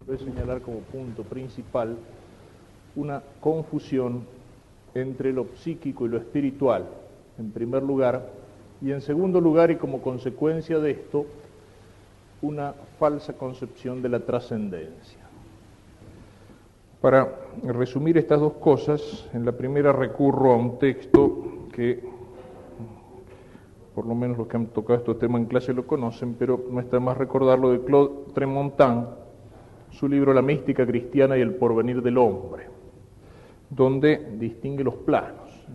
Voy a señalar como punto principal una confusión entre lo psíquico y lo espiritual, en primer lugar, y en segundo lugar, y como consecuencia de esto, una falsa concepción de la trascendencia. Para resumir estas dos cosas, en la primera recurro a un texto que, por lo menos los que han tocado estos temas en clase lo conocen, pero no está más recordarlo, de Claude Tremontin, su libro La mística cristiana y el porvenir del hombre, donde distingue los planos.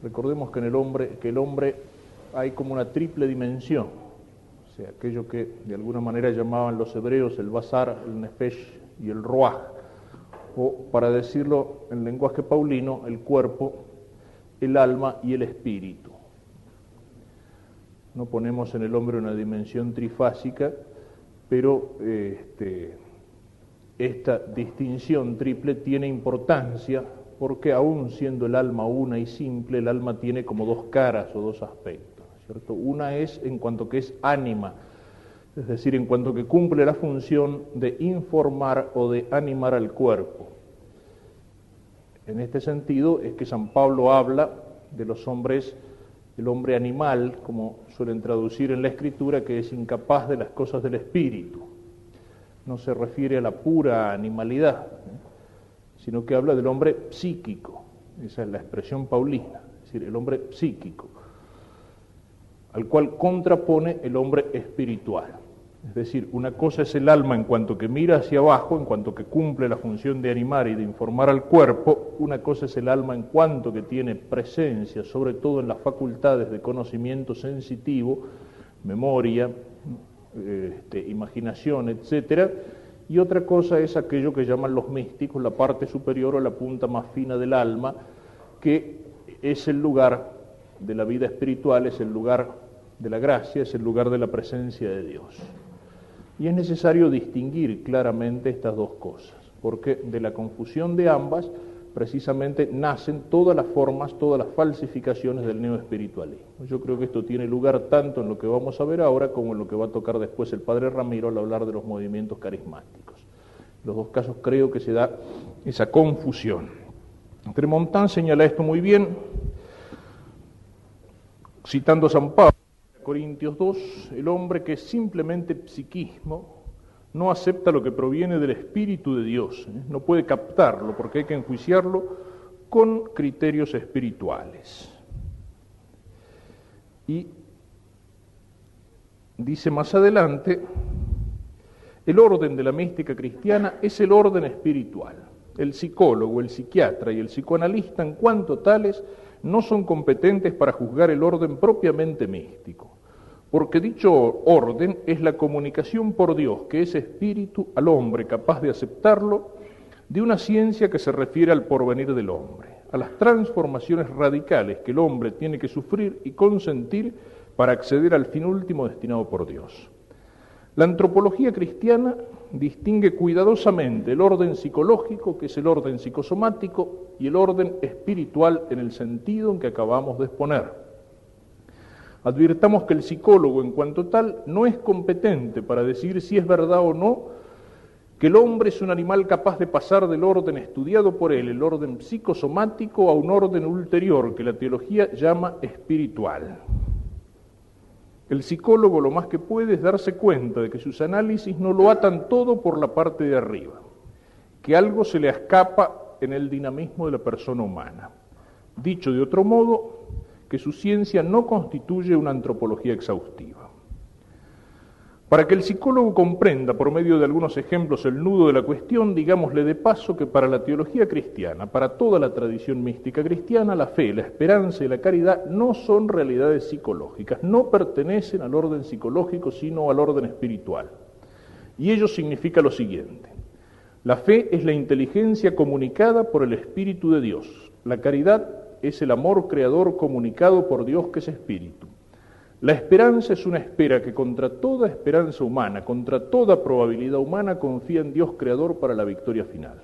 Recordemos que en el hombre hay como una triple dimensión, o sea, aquello que de alguna manera llamaban los hebreos el basar, el nefesh y el ruaj, o para decirlo en lenguaje paulino, el cuerpo, el alma y el espíritu. No ponemos en el hombre una dimensión trifásica, pero esta distinción triple tiene importancia porque aún siendo el alma una y simple, el alma tiene como dos caras o dos aspectos, ¿cierto? Una es en cuanto que es ánima, es decir, en cuanto que cumple la función de informar o de animar al cuerpo. En este sentido es que San Pablo habla de los hombres, el hombre animal, como suelen traducir en la Escritura, que es incapaz de las cosas del espíritu. No se refiere a la pura animalidad, sino que habla del hombre psíquico. Esa es la expresión paulina, es decir, el hombre psíquico, al cual contrapone el hombre espiritual. Es decir, una cosa es el alma en cuanto que mira hacia abajo, en cuanto que cumple la función de animar y de informar al cuerpo. Una cosa es el alma en cuanto que tiene presencia, sobre todo en las facultades de conocimiento sensitivo, memoria, imaginación, etcétera. Y otra cosa es aquello que llaman los místicos, la parte superior o la punta más fina del alma, que es el lugar de la vida espiritual, es el lugar de la gracia, es el lugar de la presencia de Dios. Y es necesario distinguir claramente estas dos cosas, porque de la confusión de ambas precisamente nacen todas las formas, todas las falsificaciones del neoespiritualismo. Yo creo que esto tiene lugar tanto en lo que vamos a ver ahora como en lo que va a tocar después el padre Ramiro al hablar de los movimientos carismáticos. En los dos casos creo que se da esa confusión. Tremontin señala esto muy bien, citando a San Pablo, Corintios 2, el hombre que es simplemente psiquismo no acepta lo que proviene del Espíritu de Dios, no puede captarlo porque hay que enjuiciarlo con criterios espirituales. Y dice más adelante, el orden de la mística cristiana es el orden espiritual. El psicólogo, el psiquiatra y el psicoanalista en cuanto tales no son competentes para juzgar el orden propiamente místico, porque dicho orden es la comunicación por Dios, que es espíritu, al hombre capaz de aceptarlo, de una ciencia que se refiere al porvenir del hombre, a las transformaciones radicales que el hombre tiene que sufrir y consentir para acceder al fin último destinado por Dios. La antropología cristiana distingue cuidadosamente el orden psicológico, que es el orden psicosomático, y el orden espiritual en el sentido en que acabamos de exponer. Advirtamos que el psicólogo en cuanto tal no es competente para decir si es verdad o no que el hombre es un animal capaz de pasar del orden estudiado por él, el orden psicosomático, a un orden ulterior que la teología llama espiritual. El psicólogo lo más que puede es darse cuenta de que sus análisis no lo atan todo por la parte de arriba, que algo se le escapa en el dinamismo de la persona humana. Dicho de otro modo, que su ciencia no constituye una antropología exhaustiva. Para que el psicólogo comprenda por medio de algunos ejemplos el nudo de la cuestión, digámosle de paso que para la teología cristiana, para toda la tradición mística cristiana, la fe, la esperanza y la caridad no son realidades psicológicas, no pertenecen al orden psicológico, sino al orden espiritual. Y ello significa lo siguiente: la fe es la inteligencia comunicada por el Espíritu de Dios, la caridad es el amor creador comunicado por Dios, que es espíritu. La esperanza es una espera que contra toda esperanza humana, contra toda probabilidad humana, confía en Dios creador para la victoria final.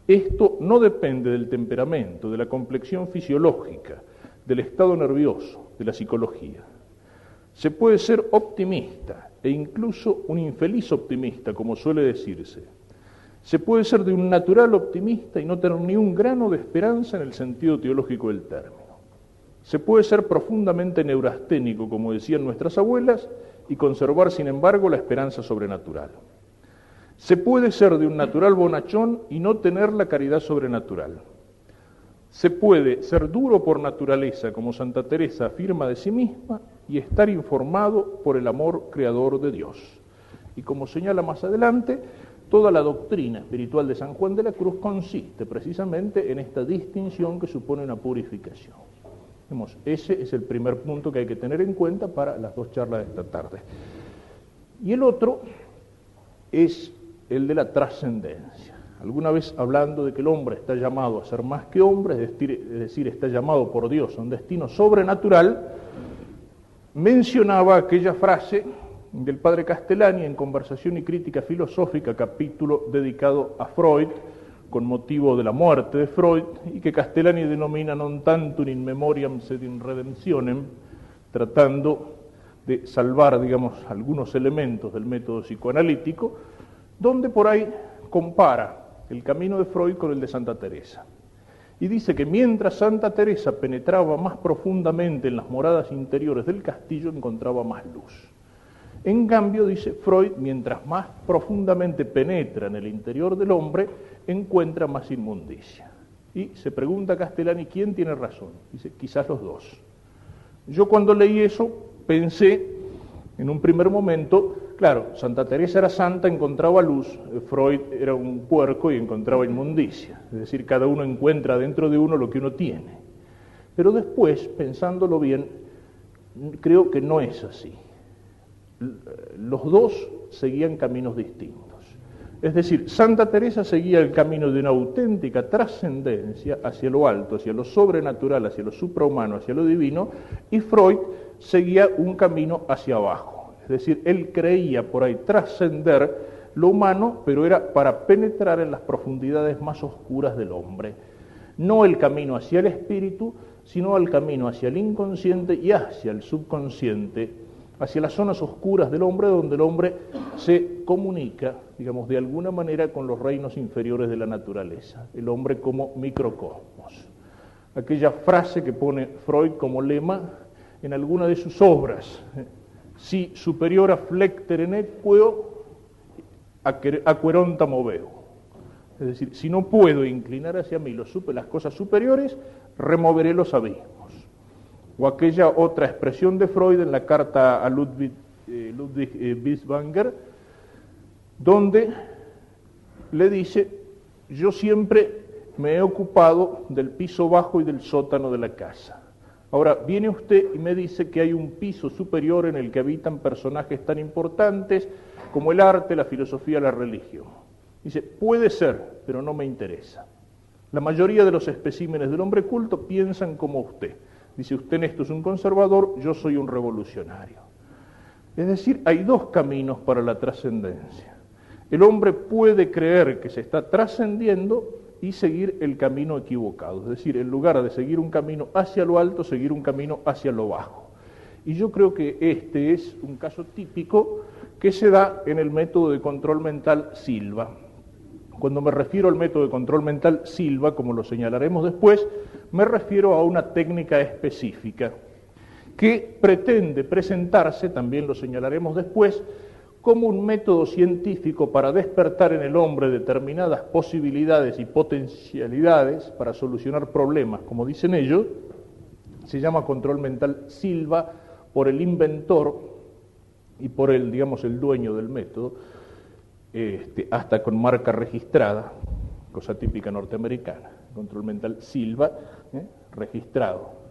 Esto no depende del temperamento, de la complexión fisiológica, del estado nervioso, de la psicología. Se puede ser optimista e incluso un infeliz optimista, como suele decirse, Se puede ser de un natural optimista y no tener ni un grano de esperanza en el sentido teológico del término. Se puede ser profundamente neurasténico, como decían nuestras abuelas, y conservar, sin embargo, la esperanza sobrenatural. Se puede ser de un natural bonachón y no tener la caridad sobrenatural. Se puede ser duro por naturaleza, como Santa Teresa afirma de sí misma, y estar informado por el amor creador de Dios. Y como señala más adelante, toda la doctrina espiritual de San Juan de la Cruz consiste precisamente en esta distinción que supone una purificación. Ese es el primer punto que hay que tener en cuenta para las dos charlas de esta tarde. Y el otro es el de la trascendencia. Alguna vez hablando de que el hombre está llamado a ser más que hombre, es decir, está llamado por Dios a un destino sobrenatural, mencionaba aquella frase del padre Castellani en Conversación y Crítica Filosófica, capítulo dedicado a Freud, con motivo de la muerte de Freud, y que Castellani denomina non tantum in memoriam sed in redemptionem, tratando de salvar, digamos, algunos elementos del método psicoanalítico, donde por ahí compara el camino de Freud con el de Santa Teresa. Y dice que mientras Santa Teresa penetraba más profundamente en las moradas interiores del castillo, encontraba más luz. En cambio, dice Freud, mientras más profundamente penetra en el interior del hombre, encuentra más inmundicia. Y se pregunta Castellani, ¿quién tiene razón? Dice, quizás los dos. Yo cuando leí eso pensé, en un primer momento, claro, Santa Teresa era santa, encontraba luz, Freud era un puerco y encontraba inmundicia. Es decir, cada uno encuentra dentro de uno lo que uno tiene. Pero después, pensándolo bien, creo que no es así. Los dos seguían caminos distintos. Es decir, Santa Teresa seguía el camino de una auténtica trascendencia hacia lo alto, hacia lo sobrenatural, hacia lo suprahumano, hacia lo divino, y Freud seguía un camino hacia abajo. Es decir, él creía por ahí trascender lo humano, pero era para penetrar en las profundidades más oscuras del hombre. No el camino hacia el espíritu, sino el camino hacia el inconsciente y hacia el subconsciente, hacia las zonas oscuras del hombre, donde el hombre se comunica, digamos, de alguna manera con los reinos inferiores de la naturaleza, el hombre como microcosmos. Aquella frase que pone Freud como lema en alguna de sus obras, si superiora flectere nequeo, aqueronta moveo. Es decir, si no puedo inclinar hacia mí las cosas superiores, removeré los abismos. O aquella otra expresión de Freud en la carta a Ludwig Binswanger, donde le dice, yo siempre me he ocupado del piso bajo y del sótano de la casa. Ahora, viene usted y me dice que hay un piso superior en el que habitan personajes tan importantes como el arte, la filosofía, la religión. Dice, puede ser, pero no me interesa. La mayoría de los especímenes del hombre culto piensan como usted. Dice, usted en esto es un conservador, yo soy un revolucionario. Es decir, hay dos caminos para la trascendencia. El hombre puede creer que se está trascendiendo y seguir el camino equivocado. Es decir, en lugar de seguir un camino hacia lo alto, seguir un camino hacia lo bajo. Y yo creo que este es un caso típico que se da en el método de control mental Silva. Cuando me refiero al método de control mental Silva, como lo señalaremos después, me refiero a una técnica específica que pretende presentarse, también lo señalaremos después, como un método científico para despertar en el hombre determinadas posibilidades y potencialidades para solucionar problemas, como dicen ellos. Se llama control mental Silva por el inventor y por el, digamos, el dueño del método, hasta con marca registrada, cosa típica norteamericana, control mental Silva, registrado.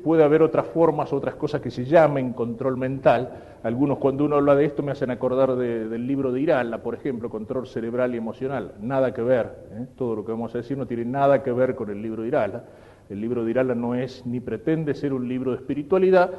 Puede haber otras formas, otras cosas que se llamen control mental. Algunos, cuando uno habla de esto, me hacen acordar del libro de Irala, por ejemplo, control cerebral y emocional. Nada que ver, todo lo que vamos a decir no tiene nada que ver con el libro de Irala. El libro de Irala no es ni pretende ser un libro de espiritualidad,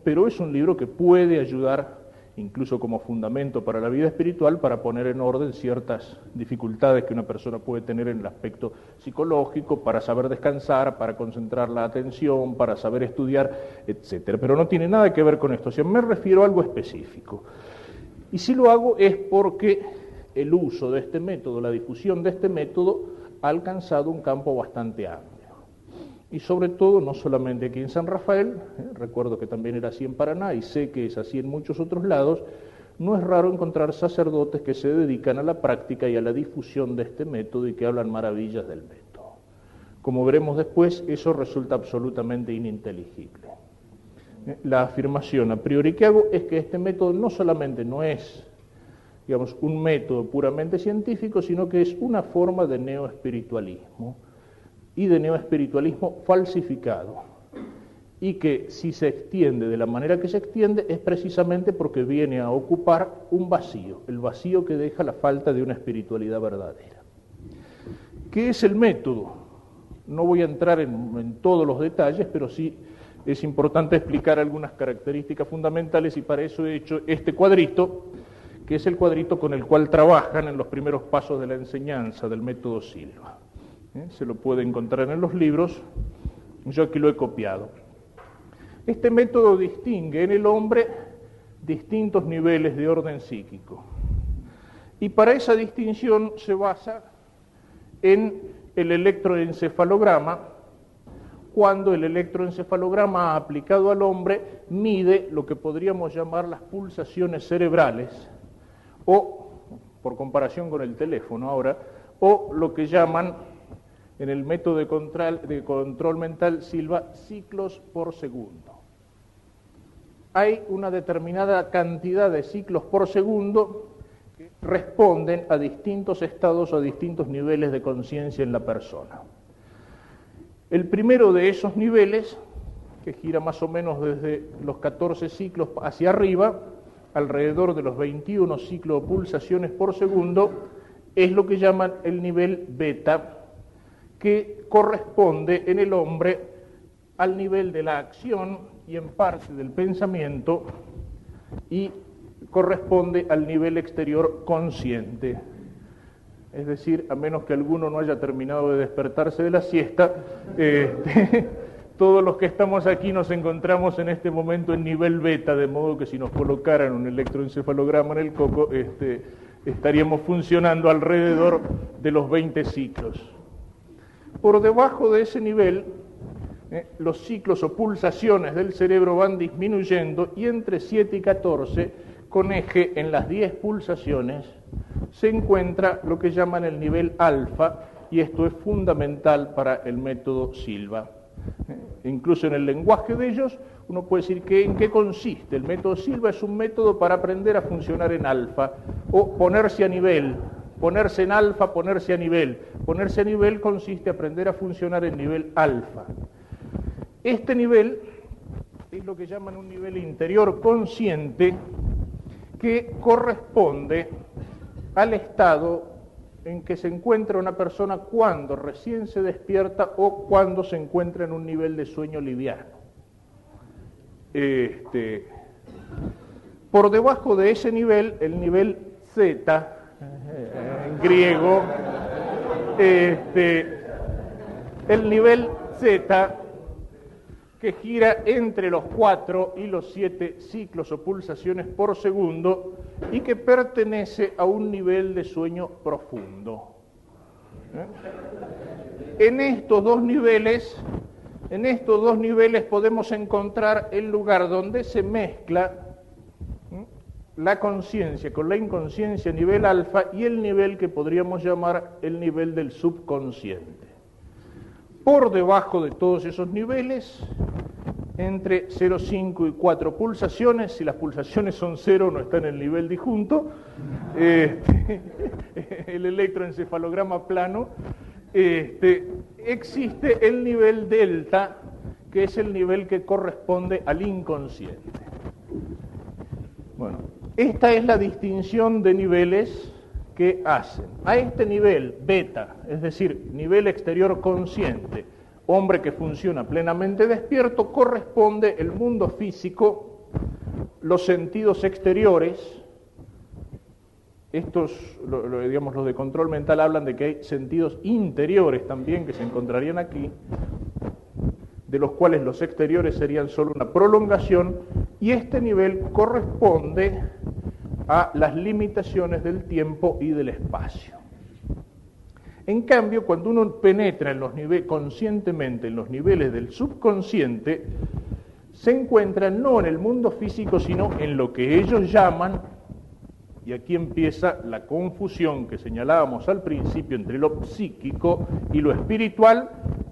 pero es un libro que puede ayudar, incluso como fundamento para la vida espiritual, para poner en orden ciertas dificultades que una persona puede tener en el aspecto psicológico, para saber descansar, para concentrar la atención, para saber estudiar, etc. Pero no tiene nada que ver con esto, o sea, me refiero a algo específico. Y si lo hago es porque el uso de este método, la difusión de este método, ha alcanzado un campo bastante amplio. Y sobre todo, no solamente aquí en San Rafael, recuerdo que también era así en Paraná y sé que es así en muchos otros lados, no es raro encontrar sacerdotes que se dedican a la práctica y a la difusión de este método y que hablan maravillas del método. Como veremos después, eso resulta absolutamente ininteligible. La afirmación a priori que hago es que este método no solamente no es, digamos, un método puramente científico, sino que es una forma de neoespiritualismo, y de neoespiritualismo falsificado, y que si se extiende de la manera que se extiende es precisamente porque viene a ocupar un vacío, el vacío que deja la falta de una espiritualidad verdadera. ¿Qué es el método? No voy a entrar en todos los detalles, pero sí es importante explicar algunas características fundamentales, y para eso he hecho este cuadrito, que es el cuadrito con el cual trabajan en los primeros pasos de la enseñanza del método Silva. Se lo puede encontrar en los libros, yo aquí lo he copiado. Este método distingue en el hombre distintos niveles de orden psíquico, y para esa distinción se basa en el electroencefalograma, cuando el electroencefalograma aplicado al hombre mide lo que podríamos llamar las pulsaciones cerebrales, o, por comparación con el teléfono ahora, o lo que llaman en el método de control mental Silva, ciclos por segundo. Hay una determinada cantidad de ciclos por segundo que responden a distintos estados o a distintos niveles de conciencia en la persona. El primero de esos niveles, que gira más o menos desde los 14 ciclos hacia arriba, alrededor de los 21 ciclos o pulsaciones por segundo, es lo que llaman el nivel beta, que corresponde en el hombre al nivel de la acción y en parte del pensamiento, y corresponde al nivel exterior consciente. Es decir, a menos que alguno no haya terminado de despertarse de la siesta, todos los que estamos aquí nos encontramos en este momento en nivel beta, de modo que si nos colocaran un electroencefalograma en el coco, estaríamos funcionando alrededor de los 20 ciclos. Por debajo de ese nivel, los ciclos o pulsaciones del cerebro van disminuyendo, y entre 7 y 14, con eje en las 10 pulsaciones, se encuentra lo que llaman el nivel alfa, y esto es fundamental para el método Silva. Incluso en el lenguaje de ellos, uno puede decir que en qué consiste. El método Silva es un método para aprender a funcionar en alfa, o ponerse a nivel. Ponerse en alfa, ponerse a nivel. Ponerse a nivel consiste en aprender a funcionar en nivel alfa. Este nivel es lo que llaman un nivel interior consciente, que corresponde al estado en que se encuentra una persona cuando recién se despierta o cuando se encuentra en un nivel de sueño liviano. Por debajo de ese nivel, el nivel Z, en griego, el nivel Z, que gira entre los 4 y los 7 ciclos o pulsaciones por segundo, y que pertenece a un nivel de sueño profundo. En estos dos niveles podemos encontrar el lugar donde se mezcla la conciencia con la inconsciencia a nivel alfa, y el nivel que podríamos llamar el nivel del subconsciente. Por debajo de todos esos niveles, entre 0,5 y 4 pulsaciones, si las pulsaciones son 0 no está en el nivel disjunto, el electroencefalograma plano, existe el nivel delta, que es el nivel que corresponde al inconsciente. Bueno, esta es la distinción de niveles que hacen. A este nivel beta, es decir, nivel exterior consciente, hombre que funciona plenamente despierto, corresponde el mundo físico, los sentidos exteriores. Estos, digamos, los de control mental hablan de que hay sentidos interiores también que se encontrarían aquí, de los cuales los exteriores serían solo una prolongación, y este nivel corresponde a las limitaciones del tiempo y del espacio. En cambio, cuando uno penetra en los conscientemente en los niveles del subconsciente, se encuentra no en el mundo físico, sino en lo que ellos llaman, y aquí empieza la confusión que señalábamos al principio entre lo psíquico y lo espiritual.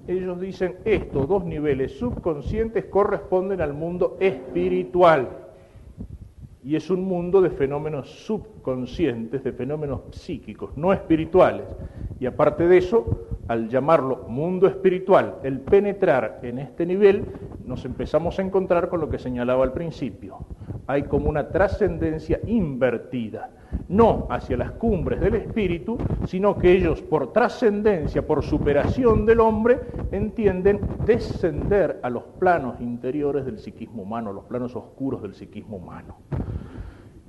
Ellos dicen, estos dos niveles subconscientes corresponden al mundo espiritual, y es un mundo de fenómenos subconscientes, de fenómenos psíquicos, no espirituales. Y aparte de eso, al llamarlo mundo espiritual, el penetrar en este nivel, nos empezamos a encontrar con lo que señalaba al principio. Hay como una trascendencia invertida, no hacia las cumbres del espíritu, sino que ellos, por trascendencia, por superación del hombre, entienden descender a los planos interiores del psiquismo humano, los planos oscuros del psiquismo humano.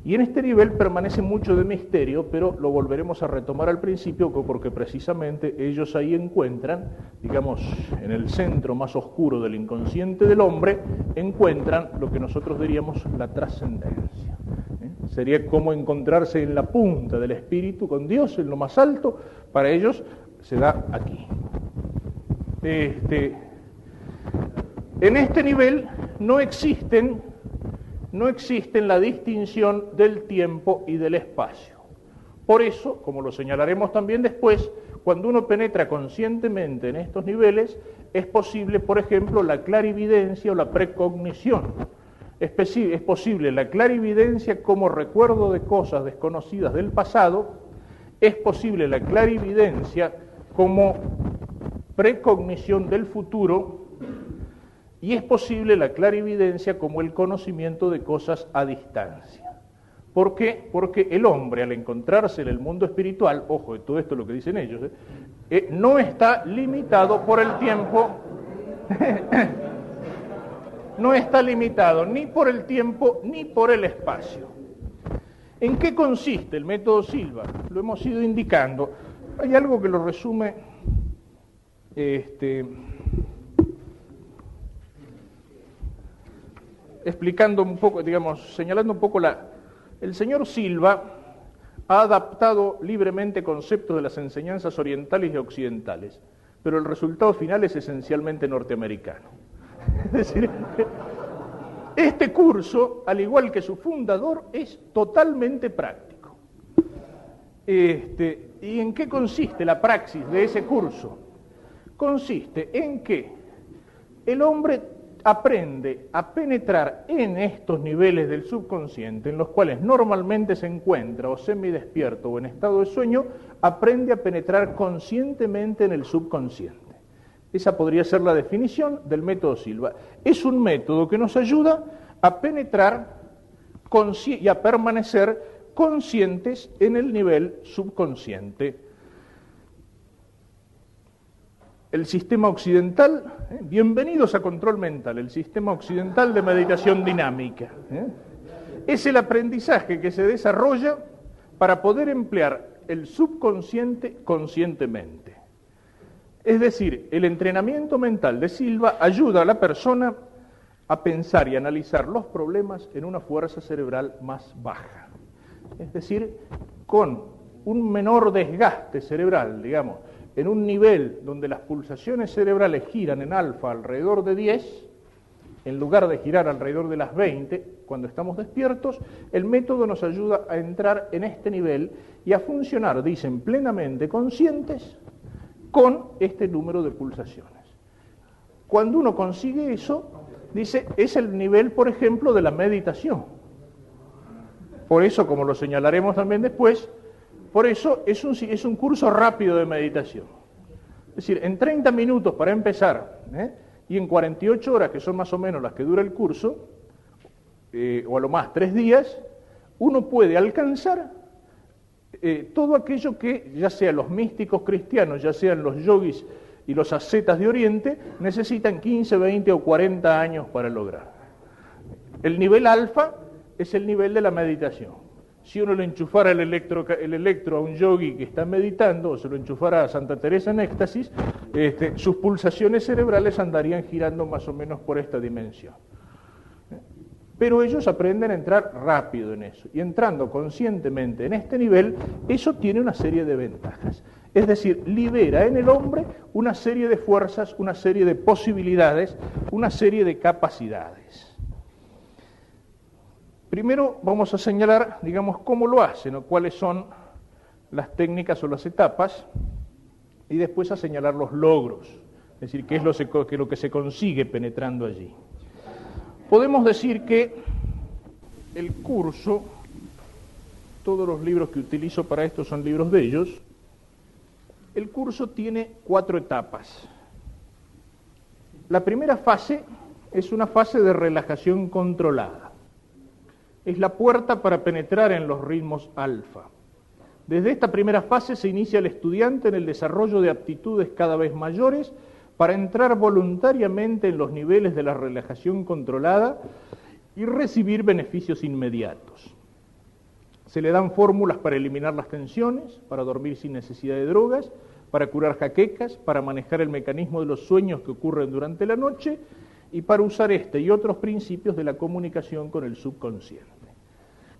Y en este nivel permanece mucho de misterio, pero lo volveremos a retomar al principio, porque precisamente ellos ahí encuentran, digamos, en el centro más oscuro del inconsciente del hombre, encuentran lo que nosotros diríamos la trascendencia. Sería como encontrarse en la punta del espíritu con Dios, en lo más alto. Para ellos se da aquí. En este nivel no existen la distinción del tiempo y del espacio. Por eso, como lo señalaremos también después, cuando uno penetra conscientemente en estos niveles, es posible, por ejemplo, la clarividencia o la precognición. Es posible la clarividencia como recuerdo de cosas desconocidas del pasado, es posible la clarividencia como precognición del futuro, y es posible la clarividencia como el conocimiento de cosas a distancia. ¿Por qué? Porque el hombre, al encontrarse en el mundo espiritual, ojo, de todo esto es lo que dicen ellos, no está limitado por el tiempo, no está limitado ni por el tiempo ni por el espacio. ¿En qué consiste el método Silva? Lo hemos ido indicando. Hay algo que lo resume explicando un poco, digamos, señalando un poco el señor Silva ha adaptado libremente conceptos de las enseñanzas orientales y occidentales, pero el resultado final es esencialmente norteamericano. Es decir, este curso, al igual que su fundador, es totalmente práctico. ¿Y en qué consiste la praxis de ese curso? Consiste en que el hombre aprende a penetrar en estos niveles del subconsciente, en los cuales normalmente se encuentra o semidespierto o en estado de sueño, aprende a penetrar conscientemente en el subconsciente. Esa podría ser la definición del método Silva. Es un método que nos ayuda a penetrar y a permanecer conscientes en el nivel subconsciente. El sistema occidental, bienvenidos a Control Mental, el sistema occidental de meditación dinámica. Es el aprendizaje que se desarrolla para poder emplear el subconsciente conscientemente. Es decir, el entrenamiento mental de Silva ayuda a la persona a pensar y analizar los problemas en una fuerza cerebral más baja. Es decir, con un menor desgaste cerebral, digamos, en un nivel donde las pulsaciones cerebrales giran en alfa alrededor de 10, en lugar de girar alrededor de las 20, cuando estamos despiertos, el método nos ayuda a entrar en este nivel y a funcionar, dicen, plenamente conscientes con este número de pulsaciones. Cuando uno consigue eso, dice, es el nivel, por ejemplo, de la meditación. Por eso, como lo señalaremos también después, por eso es un curso rápido de meditación. Es decir, en 30 minutos para empezar, y en 48 horas, que son más o menos las que dura el curso, o a lo más 3 días, uno puede alcanzar todo aquello que, ya sean los místicos cristianos, ya sean los yogis y los ascetas de Oriente, necesitan 15, 20 o 40 años para lograr. El nivel alfa es el nivel de la meditación. Si uno le enchufara el electro a un yogi que está meditando, o se lo enchufara a Santa Teresa en éxtasis, sus pulsaciones cerebrales andarían girando más o menos por esta dimensión. Pero ellos aprenden a entrar rápido en eso. Y entrando conscientemente en este nivel, eso tiene una serie de ventajas. Es decir, libera en el hombre una serie de fuerzas, una serie de posibilidades, una serie de capacidades. Primero vamos a señalar, digamos, cómo lo hacen o cuáles son las técnicas o las etapas, y después a señalar los logros, es decir, qué es lo que se consigue penetrando allí. Podemos decir que el curso, todos los libros que utilizo para esto son libros de ellos, el curso tiene 4 etapas. La primera fase es una fase de relajación controlada. Es la puerta para penetrar en los ritmos alfa. Desde esta primera fase se inicia el estudiante en el desarrollo de aptitudes cada vez mayores para entrar voluntariamente en los niveles de la relajación controlada y recibir beneficios inmediatos. Se le dan fórmulas para eliminar las tensiones, para dormir sin necesidad de drogas, para curar jaquecas, para manejar el mecanismo de los sueños que ocurren durante la noche y para usar este y otros principios de la comunicación con el subconsciente.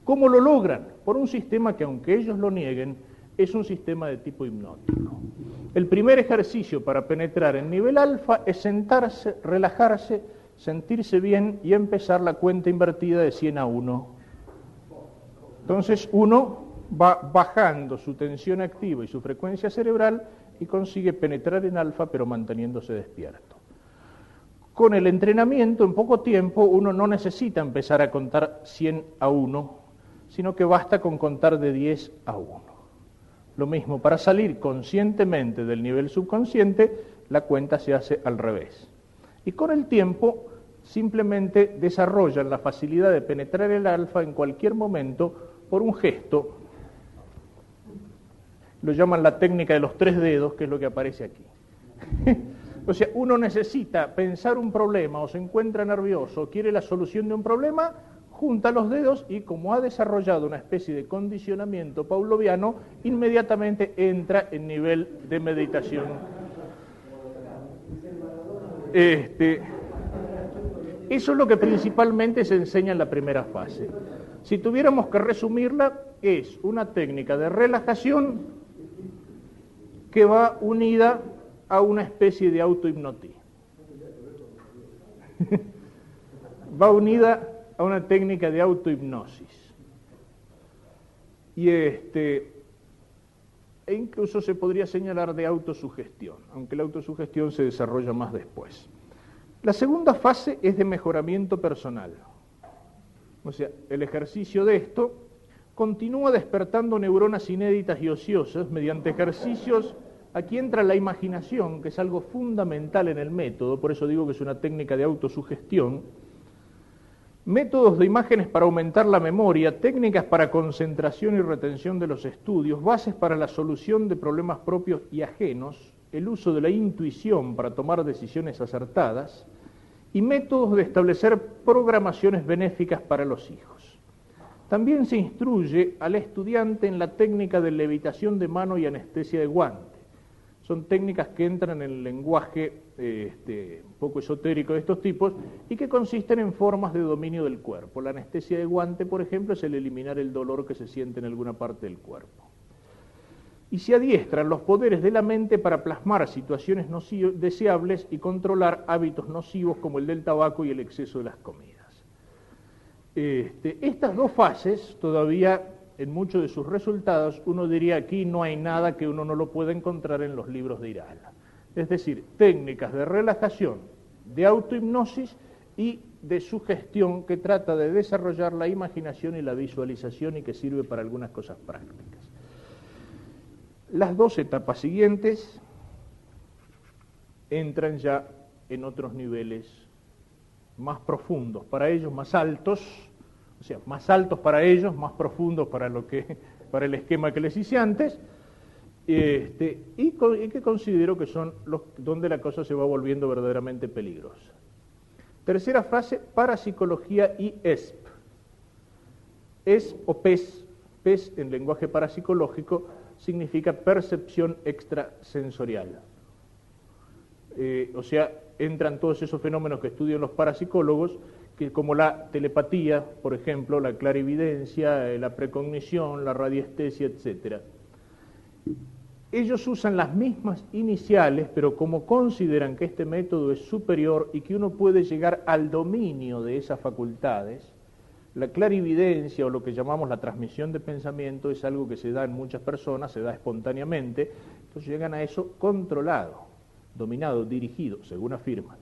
¿Cómo lo logran? Por un sistema que, aunque ellos lo nieguen, es un sistema de tipo hipnótico. El primer ejercicio para penetrar en nivel alfa es sentarse, relajarse, sentirse bien y empezar la cuenta invertida de 100 a 1. Entonces uno va bajando su tensión activa y su frecuencia cerebral y consigue penetrar en alfa pero manteniéndose despierto. Con el entrenamiento, en poco tiempo, uno no necesita empezar a contar 100 a 1, sino que basta con contar de 10 a 1. Lo mismo, para salir conscientemente del nivel subconsciente, la cuenta se hace al revés. Y con el tiempo, simplemente desarrollan la facilidad de penetrar el alfa en cualquier momento por un gesto. Lo llaman la técnica de los 3 dedos, que es lo que aparece aquí. O sea, uno necesita pensar un problema o se encuentra nervioso o quiere la solución de un problema, junta los dedos y como ha desarrollado una especie de condicionamiento pavloviano, inmediatamente entra en nivel de meditación. Eso es lo que principalmente se enseña en la primera fase. Si tuviéramos que resumirla, es una técnica de relajación que va unida a una especie de autohipnotismo. Va unida a una técnica de autohipnosis. Y e incluso se podría señalar de autosugestión, aunque la autosugestión se desarrolla más después. La segunda fase es de mejoramiento personal. O sea, el ejercicio de esto continúa despertando neuronas inéditas y ociosas mediante ejercicios. Aquí entra la imaginación, que es algo fundamental en el método, por eso digo que es una técnica de autosugestión. Métodos de imágenes para aumentar la memoria, técnicas para concentración y retención de los estudios, bases para la solución de problemas propios y ajenos, el uso de la intuición para tomar decisiones acertadas y métodos de establecer programaciones benéficas para los hijos. También se instruye al estudiante en la técnica de levitación de mano y anestesia de guante. Son técnicas que entran en el lenguaje un poco esotérico de estos tipos y que consisten en formas de dominio del cuerpo. La anestesia de guante, por ejemplo, es el eliminar el dolor que se siente en alguna parte del cuerpo. Y se adiestran los poderes de la mente para plasmar situaciones deseables y controlar hábitos nocivos como el del tabaco y el exceso de las comidas. Estas 2 fases todavía, en muchos de sus resultados, uno diría aquí no hay nada que uno no lo pueda encontrar en los libros de Irala. Es decir, técnicas de relajación, de autohipnosis y de sugestión que trata de desarrollar la imaginación y la visualización y que sirve para algunas cosas prácticas. Las 2 etapas siguientes entran ya en otros niveles más profundos, para ellos más altos, o sea, más altos para ellos, más profundos para el esquema que les hice antes, y que considero que son los donde la cosa se va volviendo verdaderamente peligrosa. Tercera fase, parapsicología y ESP. ESP o PES, PES en lenguaje parapsicológico significa percepción extrasensorial. O sea, entran todos esos fenómenos que estudian los parapsicólogos que como la telepatía, por ejemplo, la clarividencia, la precognición, la radiestesia, etc. Ellos usan las mismas iniciales, pero como consideran que este método es superior y que uno puede llegar al dominio de esas facultades, la clarividencia o lo que llamamos la transmisión de pensamiento es algo que se da en muchas personas, se da espontáneamente, entonces llegan a eso controlado, dominado, dirigido, según afirman.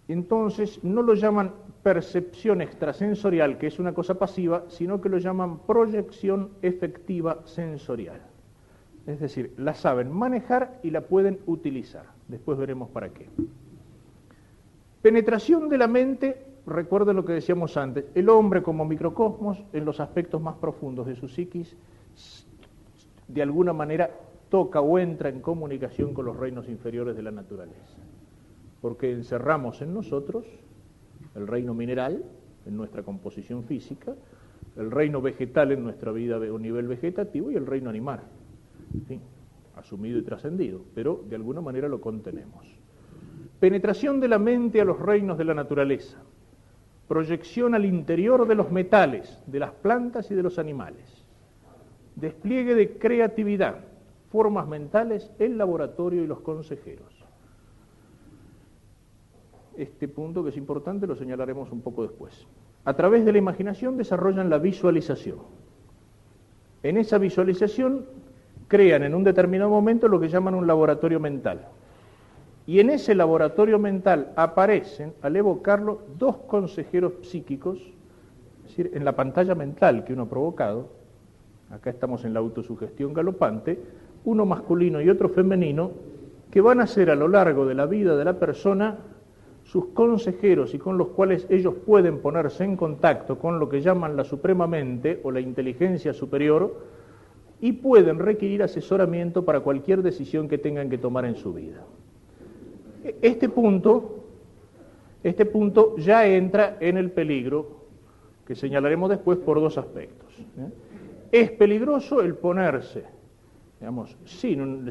Entonces no lo llaman percepción extrasensorial, que es una cosa pasiva, sino que lo llaman proyección efectiva sensorial. Es decir, la saben manejar y la pueden utilizar. Después veremos para qué. Penetración de la mente, recuerden lo que decíamos antes, el hombre como microcosmos, en los aspectos más profundos de su psiquis, de alguna manera toca o entra en comunicación con los reinos inferiores de la naturaleza. Porque encerramos en nosotros el reino mineral, en nuestra composición física, el reino vegetal en nuestra vida a un nivel vegetativo y el reino animal, en fin, asumido y trascendido, pero de alguna manera lo contenemos. Penetración de la mente a los reinos de la naturaleza, proyección al interior de los metales, de las plantas y de los animales, despliegue de creatividad, formas mentales, el laboratorio y los consejeros. Este punto, que es importante, lo señalaremos un poco después. A través de la imaginación desarrollan la visualización. En esa visualización crean en un determinado momento lo que llaman un laboratorio mental. Y en ese laboratorio mental aparecen, al evocarlo, dos consejeros psíquicos, es decir, en la pantalla mental que uno ha provocado, acá estamos en la autosugestión galopante, uno masculino y otro femenino, que van a ser a lo largo de la vida de la persona sus consejeros y con los cuales ellos pueden ponerse en contacto con lo que llaman la suprema mente o la inteligencia superior y pueden requerir asesoramiento para cualquier decisión que tengan que tomar en su vida. Este punto ya entra en el peligro que señalaremos después por dos aspectos. Es peligroso el ponerse, digamos, sin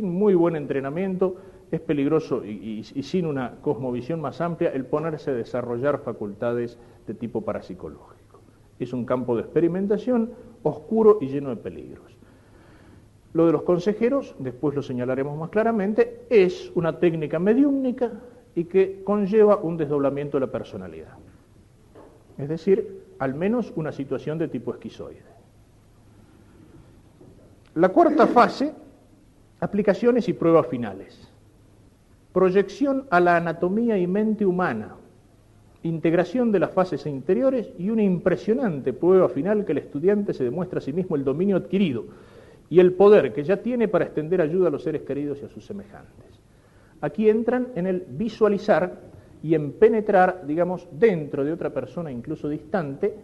muy buen entrenamiento. Es peligroso y sin una cosmovisión más amplia el ponerse a desarrollar facultades de tipo parapsicológico. Es un campo de experimentación oscuro y lleno de peligros. Lo de los consejeros, después lo señalaremos más claramente, es una técnica mediúmnica y que conlleva un desdoblamiento de la personalidad. Es decir, al menos una situación de tipo esquizoide. La cuarta fase, aplicaciones y pruebas finales. Proyección a la anatomía y mente humana, integración de las fases interiores y una impresionante prueba final que el estudiante se demuestra a sí mismo el dominio adquirido y el poder que ya tiene para extender ayuda a los seres queridos y a sus semejantes. Aquí entran en el visualizar y en penetrar, digamos, dentro de otra persona, incluso distante.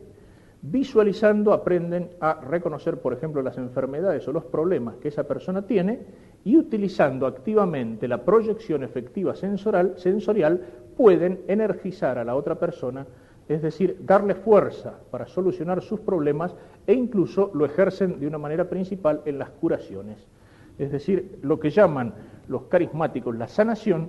Visualizando aprenden a reconocer, por ejemplo, las enfermedades o los problemas que esa persona tiene y utilizando activamente la proyección efectiva sensorial pueden energizar a la otra persona, es decir, darle fuerza para solucionar sus problemas e incluso lo ejercen de una manera principal en las curaciones. Es decir, lo que llaman los carismáticos la sanación,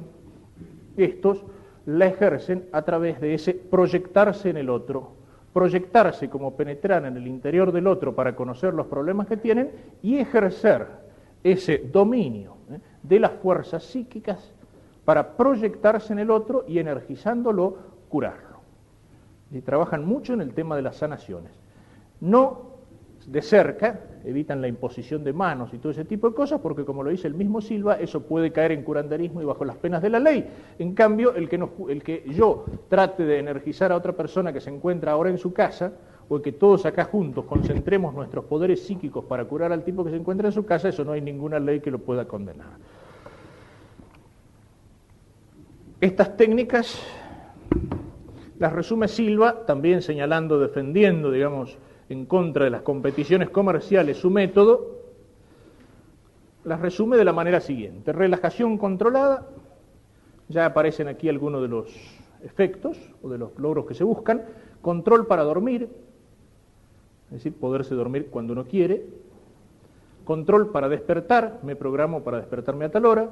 estos la ejercen a través de ese proyectarse en el otro, proyectarse como penetrar en el interior del otro para conocer los problemas que tienen y ejercer ese dominio de las fuerzas psíquicas para proyectarse en el otro y energizándolo, curarlo. Y trabajan mucho en el tema de las sanaciones. No de cerca, evitan la imposición de manos y todo ese tipo de cosas, porque como lo dice el mismo Silva, eso puede caer en curanderismo y bajo las penas de la ley. En cambio, el que yo trate de energizar a otra persona que se encuentra ahora en su casa, o que todos acá juntos concentremos nuestros poderes psíquicos para curar al tipo que se encuentra en su casa, eso no hay ninguna ley que lo pueda condenar. Estas técnicas las resume Silva, también señalando, defendiendo, digamos, en contra de las competiciones comerciales su método, las resume de la manera siguiente: relajación controlada, ya aparecen aquí algunos de los efectos o de los logros que se buscan, control para dormir, es decir, poderse dormir cuando uno quiere, control para despertar, me programo para despertarme a tal hora,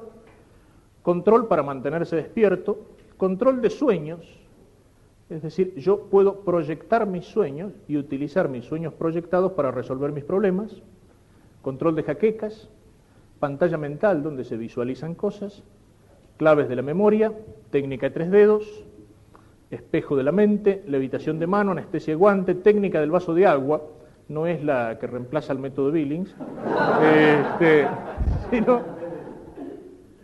control para mantenerse despierto, Control de sueños, es decir, yo puedo proyectar mis sueños y utilizar mis sueños proyectados para resolver mis problemas. Control de jaquecas, pantalla mental donde se visualizan cosas, claves de la memoria, técnica de 3 dedos, espejo de la mente, levitación de mano, anestesia de guante, técnica del vaso de agua, no es la que reemplaza el método Billings, sino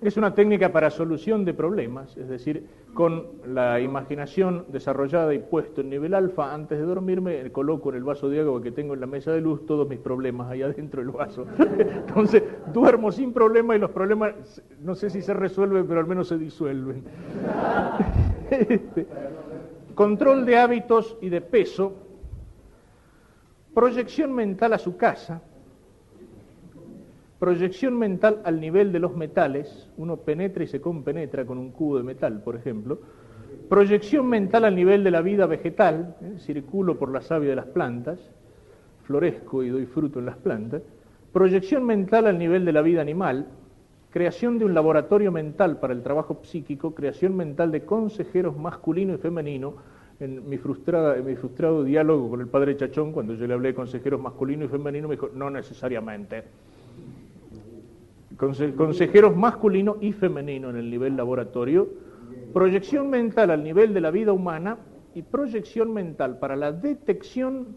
es una técnica para solución de problemas, es decir, con la imaginación desarrollada y puesto en nivel alfa, antes de dormirme, coloco en el vaso de agua que tengo en la mesa de luz todos mis problemas ahí adentro del vaso. Entonces, duermo sin problema y los problemas, no sé si se resuelven, pero al menos se disuelven. Control de hábitos y de peso, proyección mental a su casa, proyección mental al nivel de los metales, uno penetra y se compenetra con un cubo de metal, por ejemplo, proyección mental al nivel de la vida vegetal, circulo por la savia de las plantas, florezco y doy fruto en las plantas, proyección mental al nivel de la vida animal, creación de un laboratorio mental para el trabajo psíquico, creación mental de consejeros masculino y femenino. En mi frustrado diálogo con el padre Chachón, cuando yo le hablé de consejeros masculino y femenino, me dijo, no necesariamente. Consejeros masculino y femenino en el nivel laboratorio, proyección mental al nivel de la vida humana y proyección mental para la detección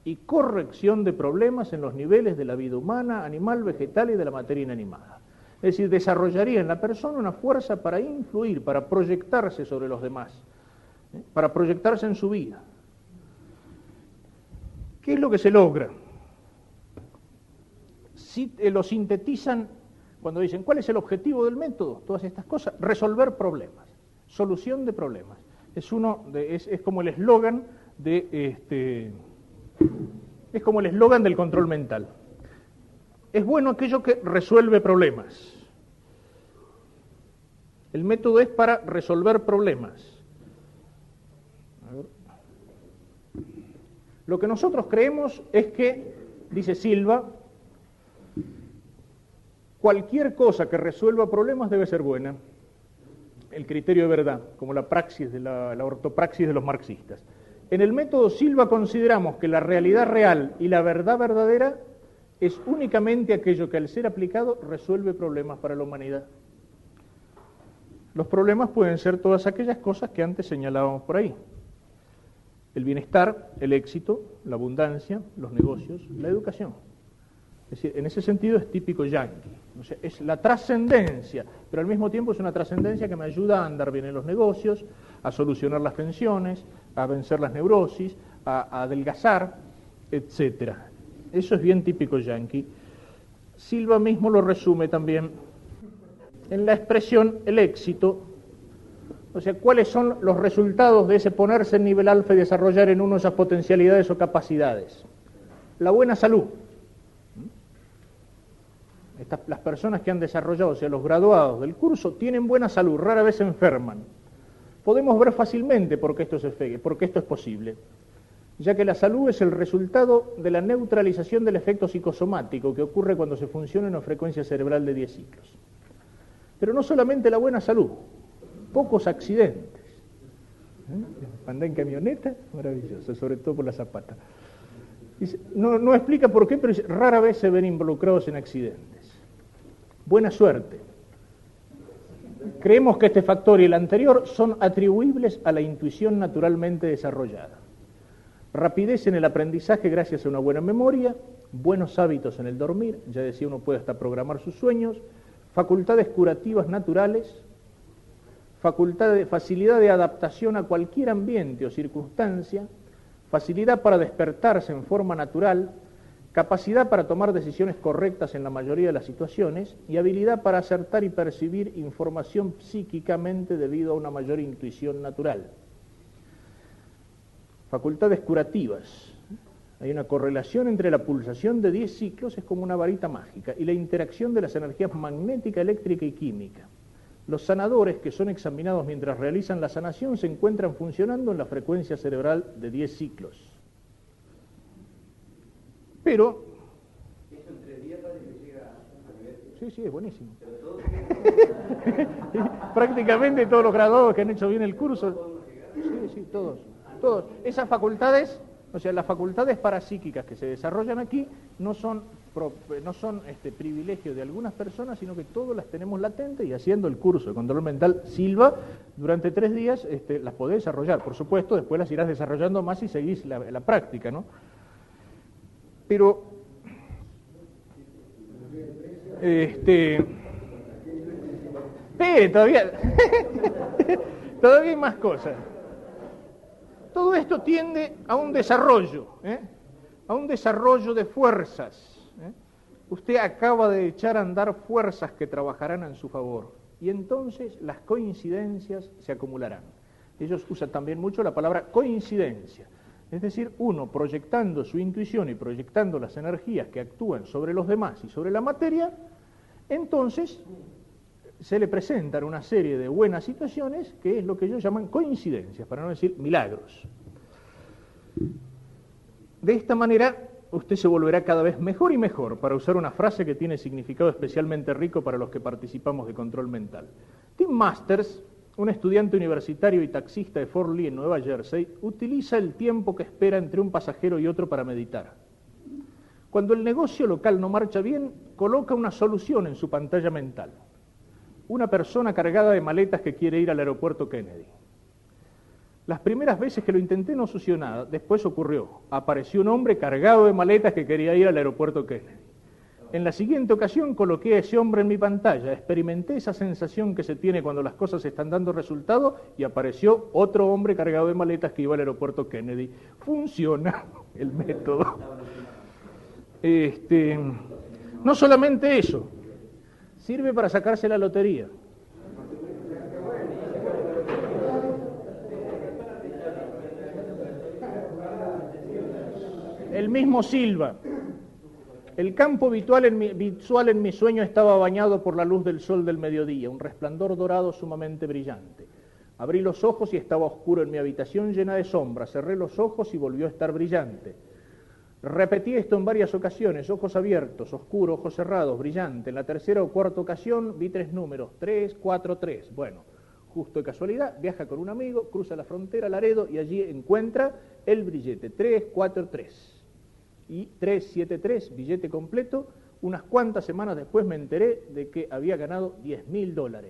y corrección de problemas en los niveles de la vida humana, animal, vegetal y de la materia inanimada. Es decir, desarrollaría en la persona una fuerza para influir, para proyectarse sobre los demás, para proyectarse en su vida. ¿Qué es lo que se logra? Si lo sintetizan cuando dicen, ¿cuál es el objetivo del método? Todas estas cosas, resolver problemas, solución de problemas. Es como el eslogan es como el eslogan del control mental. Es bueno aquello que resuelve problemas. El método es para resolver problemas. A ver. Lo que nosotros creemos es que, dice Silva, cualquier cosa que resuelva problemas debe ser buena. El criterio de verdad, como la praxis de la ortopraxis de los marxistas. En el método Silva consideramos que la realidad real y la verdad verdadera es únicamente aquello que al ser aplicado resuelve problemas para la humanidad. Los problemas pueden ser todas aquellas cosas que antes señalábamos por ahí. El bienestar, el éxito, la abundancia, los negocios, la educación. Es decir, en ese sentido es típico yanqui. O sea, es la trascendencia, pero al mismo tiempo es una trascendencia que me ayuda a andar bien en los negocios, a solucionar las tensiones, a vencer las neurosis, a adelgazar, etc. Eso es bien típico yanqui. Silva mismo lo resume también en la expresión el éxito. O sea, ¿cuáles son los resultados de ese ponerse en nivel alfa y desarrollar en uno esas potencialidades o capacidades? La buena salud. Las personas que han desarrollado, o sea, los graduados del curso, tienen buena salud, rara vez se enferman. Podemos ver fácilmente por qué esto es posible, ya que la salud es el resultado de la neutralización del efecto psicosomático que ocurre cuando se funciona en una frecuencia cerebral de 10 ciclos. Pero no solamente la buena salud, pocos accidentes. Andar en camioneta, maravilloso, sobre todo por la zapata. No explica por qué, pero rara vez se ven involucrados en accidentes. Buena suerte. Creemos que este factor y el anterior son atribuibles a la intuición naturalmente desarrollada. Rapidez en el aprendizaje gracias a una buena memoria, buenos hábitos en el dormir, ya decía, uno puede hasta programar sus sueños, facultades curativas naturales, facilidad de adaptación a cualquier ambiente o circunstancia, facilidad para despertarse en forma natural, capacidad para tomar decisiones correctas en la mayoría de las situaciones y habilidad para acertar y percibir información psíquicamente debido a una mayor intuición natural. Facultades curativas. Hay una correlación entre la pulsación de 10 ciclos, es como una varita mágica, y la interacción de las energías magnética, eléctrica y química. Los sanadores que son examinados mientras realizan la sanación se encuentran funcionando en la frecuencia cerebral de 10 ciclos. Pero... ¿Eso en 3 días parece que llega a nivel? sí, es buenísimo. Prácticamente todos los graduados que han hecho bien el curso, sí, todos. Esas facultades, o sea, las facultades parapsíquicas que se desarrollan aquí no son privilegio de algunas personas, sino que todos las tenemos latentes, y haciendo el curso de control mental Silva, durante 3 días las podés desarrollar. Por supuesto, después las irás desarrollando más y seguís la práctica, ¿no? Pero, todavía hay más cosas. Todo esto tiende a un desarrollo, a un desarrollo de fuerzas. Usted acaba de echar a andar fuerzas que trabajarán en su favor, y entonces las coincidencias se acumularán. Ellos usan también mucho la palabra coincidencia, es decir, uno proyectando su intuición y proyectando las energías que actúan sobre los demás y sobre la materia, entonces se le presentan una serie de buenas situaciones que es lo que ellos llaman coincidencias, para no decir milagros. De esta manera, usted se volverá cada vez mejor y mejor, para usar una frase que tiene significado especialmente rico para los que participamos de control mental. Tim Masters, un estudiante universitario y taxista de Fort Lee en Nueva Jersey, utiliza el tiempo que espera entre un pasajero y otro para meditar. Cuando el negocio local no marcha bien, coloca una solución en su pantalla mental. Una persona cargada de maletas que quiere ir al aeropuerto Kennedy. Las primeras veces que lo intenté no sucedió nada, después ocurrió. Apareció un hombre cargado de maletas que quería ir al aeropuerto Kennedy. En la siguiente ocasión coloqué a ese hombre en mi pantalla, experimenté esa sensación que se tiene cuando las cosas están dando resultado y apareció otro hombre cargado de maletas que iba al aeropuerto Kennedy. Funciona el método. No solamente eso, sirve para sacarse la lotería. El mismo Silva. El campo visual en mi sueño estaba bañado por la luz del sol del mediodía, un resplandor dorado sumamente brillante. Abrí los ojos y estaba oscuro en mi habitación llena de sombras. Cerré los ojos y volvió a estar brillante. Repetí esto en varias ocasiones, ojos abiertos, oscuro, ojos cerrados, brillante. En la tercera o cuarta ocasión vi 3 números, 3, 4, 3. Bueno, justo de casualidad, viaja con un amigo, cruza la frontera, Laredo, y allí encuentra el billete, 3, 4, 3. Y 373, billete completo. Unas cuantas semanas después me enteré de que había ganado $10.000.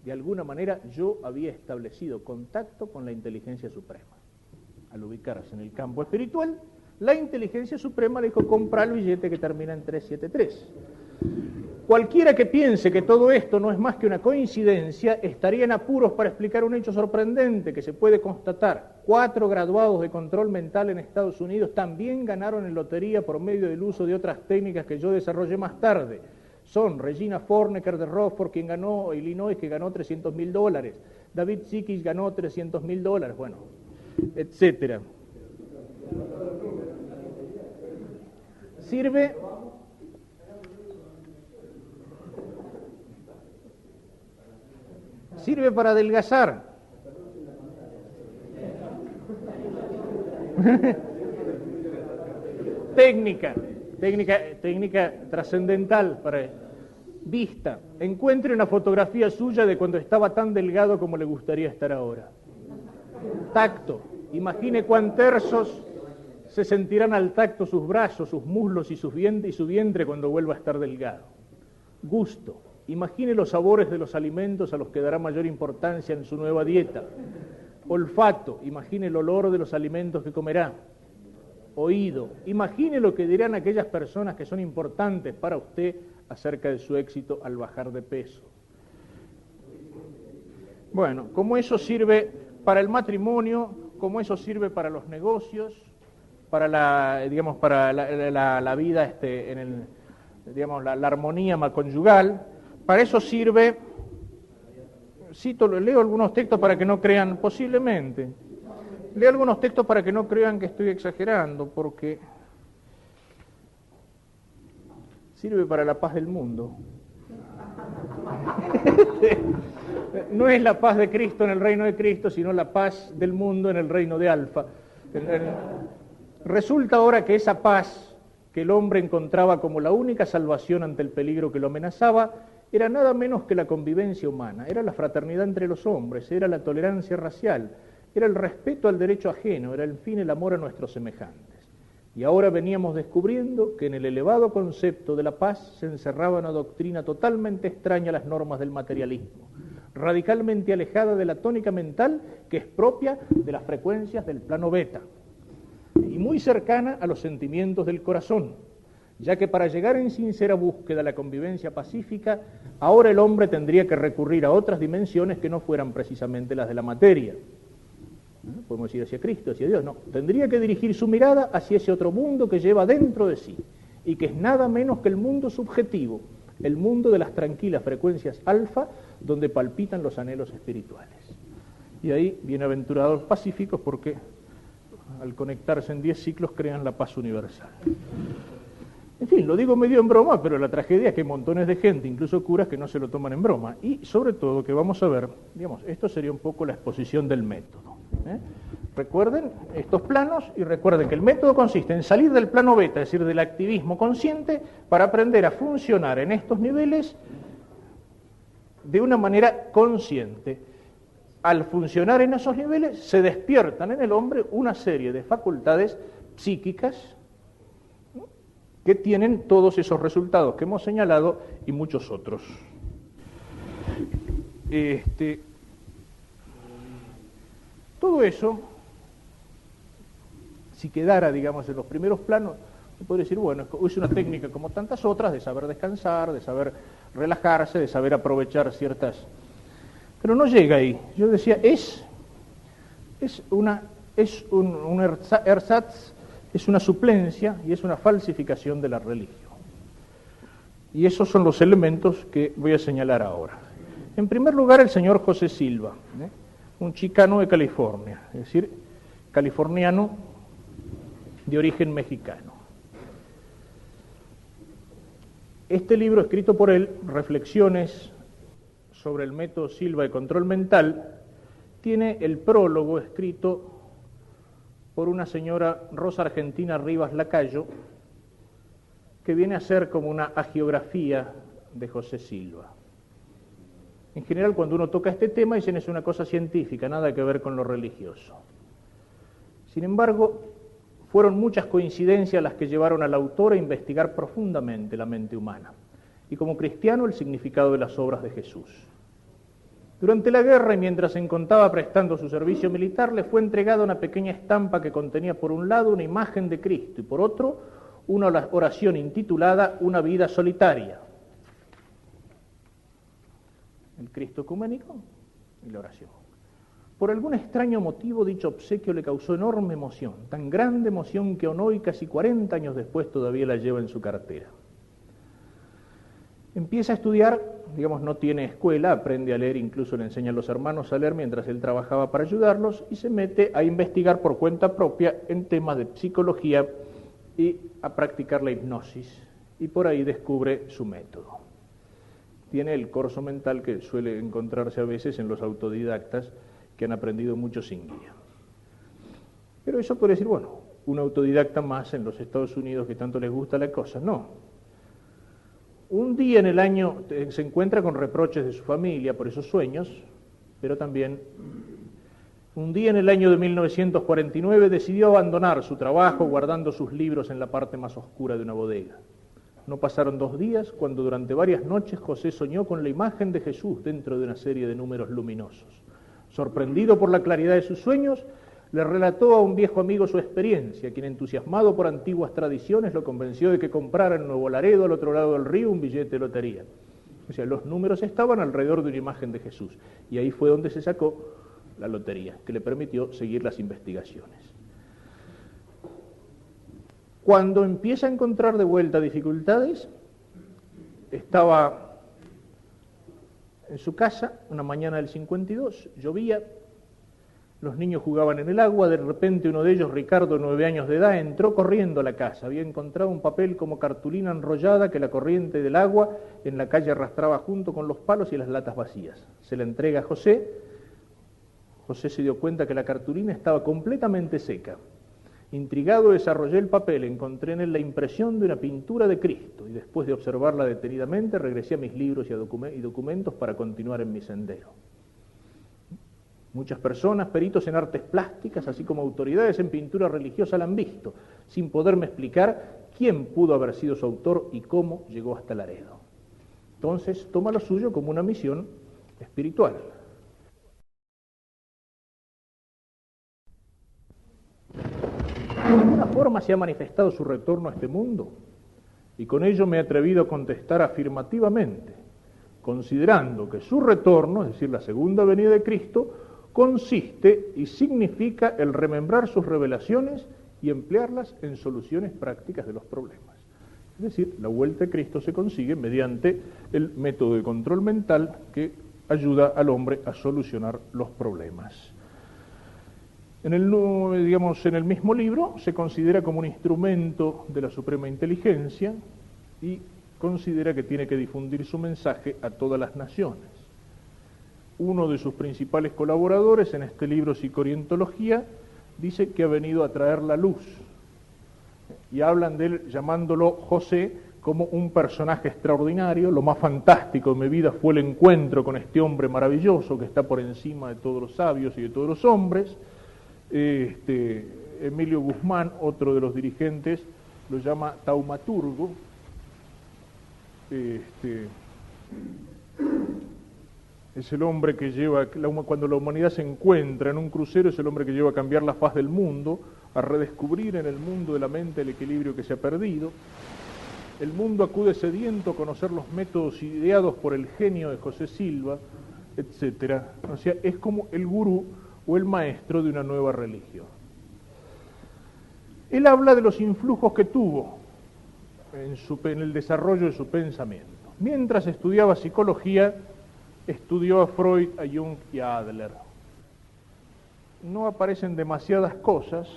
De alguna manera yo había establecido contacto con la inteligencia suprema. Al ubicarse en el campo espiritual, la inteligencia suprema le dijo: compra el billete que termina en 373. Cualquiera que piense que todo esto no es más que una coincidencia, estaría en apuros para explicar un hecho sorprendente que se puede constatar. 4 graduados de control mental en Estados Unidos también ganaron en lotería por medio del uso de otras técnicas que yo desarrollé más tarde. Son Regina Fornecker de Rockford, quien ganó Illinois, que ganó $300.000. David Sikis ganó $300.000, bueno, etcétera. Sirve para adelgazar. Técnica trascendental para vista. Encuentre una fotografía suya de cuando estaba tan delgado como le gustaría estar ahora. Tacto. Imagine cuán tersos se sentirán al tacto sus brazos, sus muslos y su vientre cuando vuelva a estar delgado. Gusto. Imagine los sabores de los alimentos a los que dará mayor importancia en su nueva dieta. Olfato. Imagine el olor de los alimentos que comerá. Oído. Imagine lo que dirán aquellas personas que son importantes para usted acerca de su éxito al bajar de peso. Bueno, como eso sirve para el matrimonio, como eso sirve para los negocios, para la vida la armonía conyugal. Para eso sirve, leo algunos textos para que no crean, posiblemente, leo algunos textos para que no crean que estoy exagerando, porque sirve para la paz del mundo. No es la paz de Cristo en el reino de Cristo, sino la paz del mundo en el reino de Alfa. Resulta ahora que esa paz que el hombre encontraba como la única salvación ante el peligro que lo amenazaba, era nada menos que la convivencia humana, era la fraternidad entre los hombres, era la tolerancia racial, era el respeto al derecho ajeno, era en fin el amor a nuestros semejantes. Y ahora veníamos descubriendo que en el elevado concepto de la paz se encerraba una doctrina totalmente extraña a las normas del materialismo, radicalmente alejada de la tónica mental que es propia de las frecuencias del plano beta, y muy cercana a los sentimientos del corazón, ya que para llegar en sincera búsqueda a la convivencia pacífica, ahora el hombre tendría que recurrir a otras dimensiones que no fueran precisamente las de la materia. ¿No? Podemos ir hacia Cristo, hacia Dios, no. Tendría que dirigir su mirada hacia ese otro mundo que lleva dentro de sí, y que es nada menos que el mundo subjetivo, el mundo de las tranquilas frecuencias alfa, donde palpitan los anhelos espirituales. Y ahí, bienaventurados pacíficos, porque al conectarse en 10 ciclos crean la paz universal. En fin, lo digo medio en broma, pero la tragedia es que hay montones de gente, incluso curas, que no se lo toman en broma. Y sobre todo que vamos a ver, digamos, esto sería un poco la exposición del método. Recuerden estos planos y recuerden que el método consiste en salir del plano beta, es decir, del activismo consciente, para aprender a funcionar en estos niveles de una manera consciente. Al funcionar en esos niveles se despiertan en el hombre una serie de facultades psíquicas, ¿no?, que tienen todos esos resultados que hemos señalado y muchos otros. Todo eso, si quedara, digamos, en los primeros planos, se podría decir, bueno, es una técnica como tantas otras, de saber descansar, de saber relajarse, de saber aprovechar ciertas... Pero no llega ahí. Yo decía, es un ersatz, es una suplencia y es una falsificación de la religión. Y esos son los elementos que voy a señalar ahora. En primer lugar, el señor José Silva, un chicano de California, es decir, californiano de origen mexicano. Este libro, escrito por él, Reflexiones sobre el método Silva de control mental, tiene el prólogo escrito por una señora Rosa Argentina Rivas Lacayo, que viene a ser como una hagiografía de José Silva. En general, cuando uno toca este tema, dicen es una cosa científica, nada que ver con lo religioso. Sin embargo, fueron muchas coincidencias las que llevaron al autor a investigar profundamente la mente humana, y como cristiano el significado de las obras de Jesús. Durante la guerra y mientras se encontraba prestando su servicio militar, le fue entregada una pequeña estampa que contenía por un lado una imagen de Cristo y por otro una oración intitulada Una vida solitaria. El Cristo ecuménico y la oración. Por algún extraño motivo dicho obsequio le causó enorme emoción, tan grande emoción que hoy, casi 40 años después, todavía la lleva en su cartera. Empieza a estudiar, digamos, no tiene escuela, aprende a leer, incluso le enseña a los hermanos a leer mientras él trabajaba para ayudarlos, y se mete a investigar por cuenta propia en temas de psicología y a practicar la hipnosis, y por ahí descubre su método. Tiene el corso mental que suele encontrarse a veces en los autodidactas que han aprendido mucho sin guía. Pero eso puede decir, bueno, un autodidacta más en los Estados Unidos que tanto les gusta la cosa. No. Un día en el año se encuentra con reproches de su familia por esos sueños, pero también un día en el año de 1949 decidió abandonar su trabajo guardando sus libros en la parte más oscura de una bodega. No pasaron 2 días cuando durante varias noches José soñó con la imagen de Jesús dentro de una serie de números luminosos. Sorprendido por la claridad de sus sueños, le relató a un viejo amigo su experiencia, quien entusiasmado por antiguas tradiciones lo convenció de que comprara en Nuevo Laredo, al otro lado del río, un billete de lotería. O sea, los números estaban alrededor de una imagen de Jesús, y ahí fue donde se sacó la lotería, que le permitió seguir las investigaciones. Cuando empieza a encontrar de vuelta dificultades, estaba en su casa, una mañana del 52, llovía, los niños jugaban en el agua, de repente uno de ellos, Ricardo, 9 años de edad, entró corriendo a la casa, había encontrado un papel como cartulina enrollada que la corriente del agua en la calle arrastraba junto con los palos y las latas vacías. Se la entrega a José. José se dio cuenta que la cartulina estaba completamente seca Intrigado desarrollé el papel, encontré en él la impresión de una pintura de Cristo y después de observarla detenidamente regresé a mis libros y documentos para continuar en mi sendero. Muchas personas, peritos en artes plásticas, así como autoridades en pintura religiosa la han visto, sin poderme explicar quién pudo haber sido su autor y cómo llegó hasta Laredo. Entonces toma lo suyo como una misión espiritual. De alguna forma se ha manifestado su retorno a este mundo y con ello me he atrevido a contestar afirmativamente, considerando que su retorno, es decir, la segunda venida de Cristo, consiste y significa el remembrar sus revelaciones y emplearlas en soluciones prácticas de los problemas. Es decir, la vuelta de Cristo se consigue mediante el método de control mental que ayuda al hombre a solucionar los problemas. En el mismo libro se considera como un instrumento de la suprema inteligencia y considera que tiene que difundir su mensaje a todas las naciones. Uno de sus principales colaboradores en este libro Psicoorientología dice que ha venido a traer la luz y hablan de él llamándolo José como un personaje extraordinario. Lo más fantástico de mi vida fue el encuentro con este hombre maravilloso que está por encima de todos los sabios y de todos los hombres. Emilio Guzmán, otro de los dirigentes, lo llama taumaturgo. Es el hombre que lleva, cuando la humanidad se encuentra en un crucero, es el hombre que lleva a cambiar la faz del mundo, a redescubrir en el mundo de la mente el equilibrio que se ha perdido. El mundo acude sediento a conocer los métodos ideados por el genio de José Silva, etc. O sea, es como el gurú o el maestro de una nueva religión. Él habla de los influjos que tuvo en el desarrollo de su pensamiento. Mientras estudiaba psicología, estudió a Freud, a Jung y a Adler. No aparecen demasiadas cosas,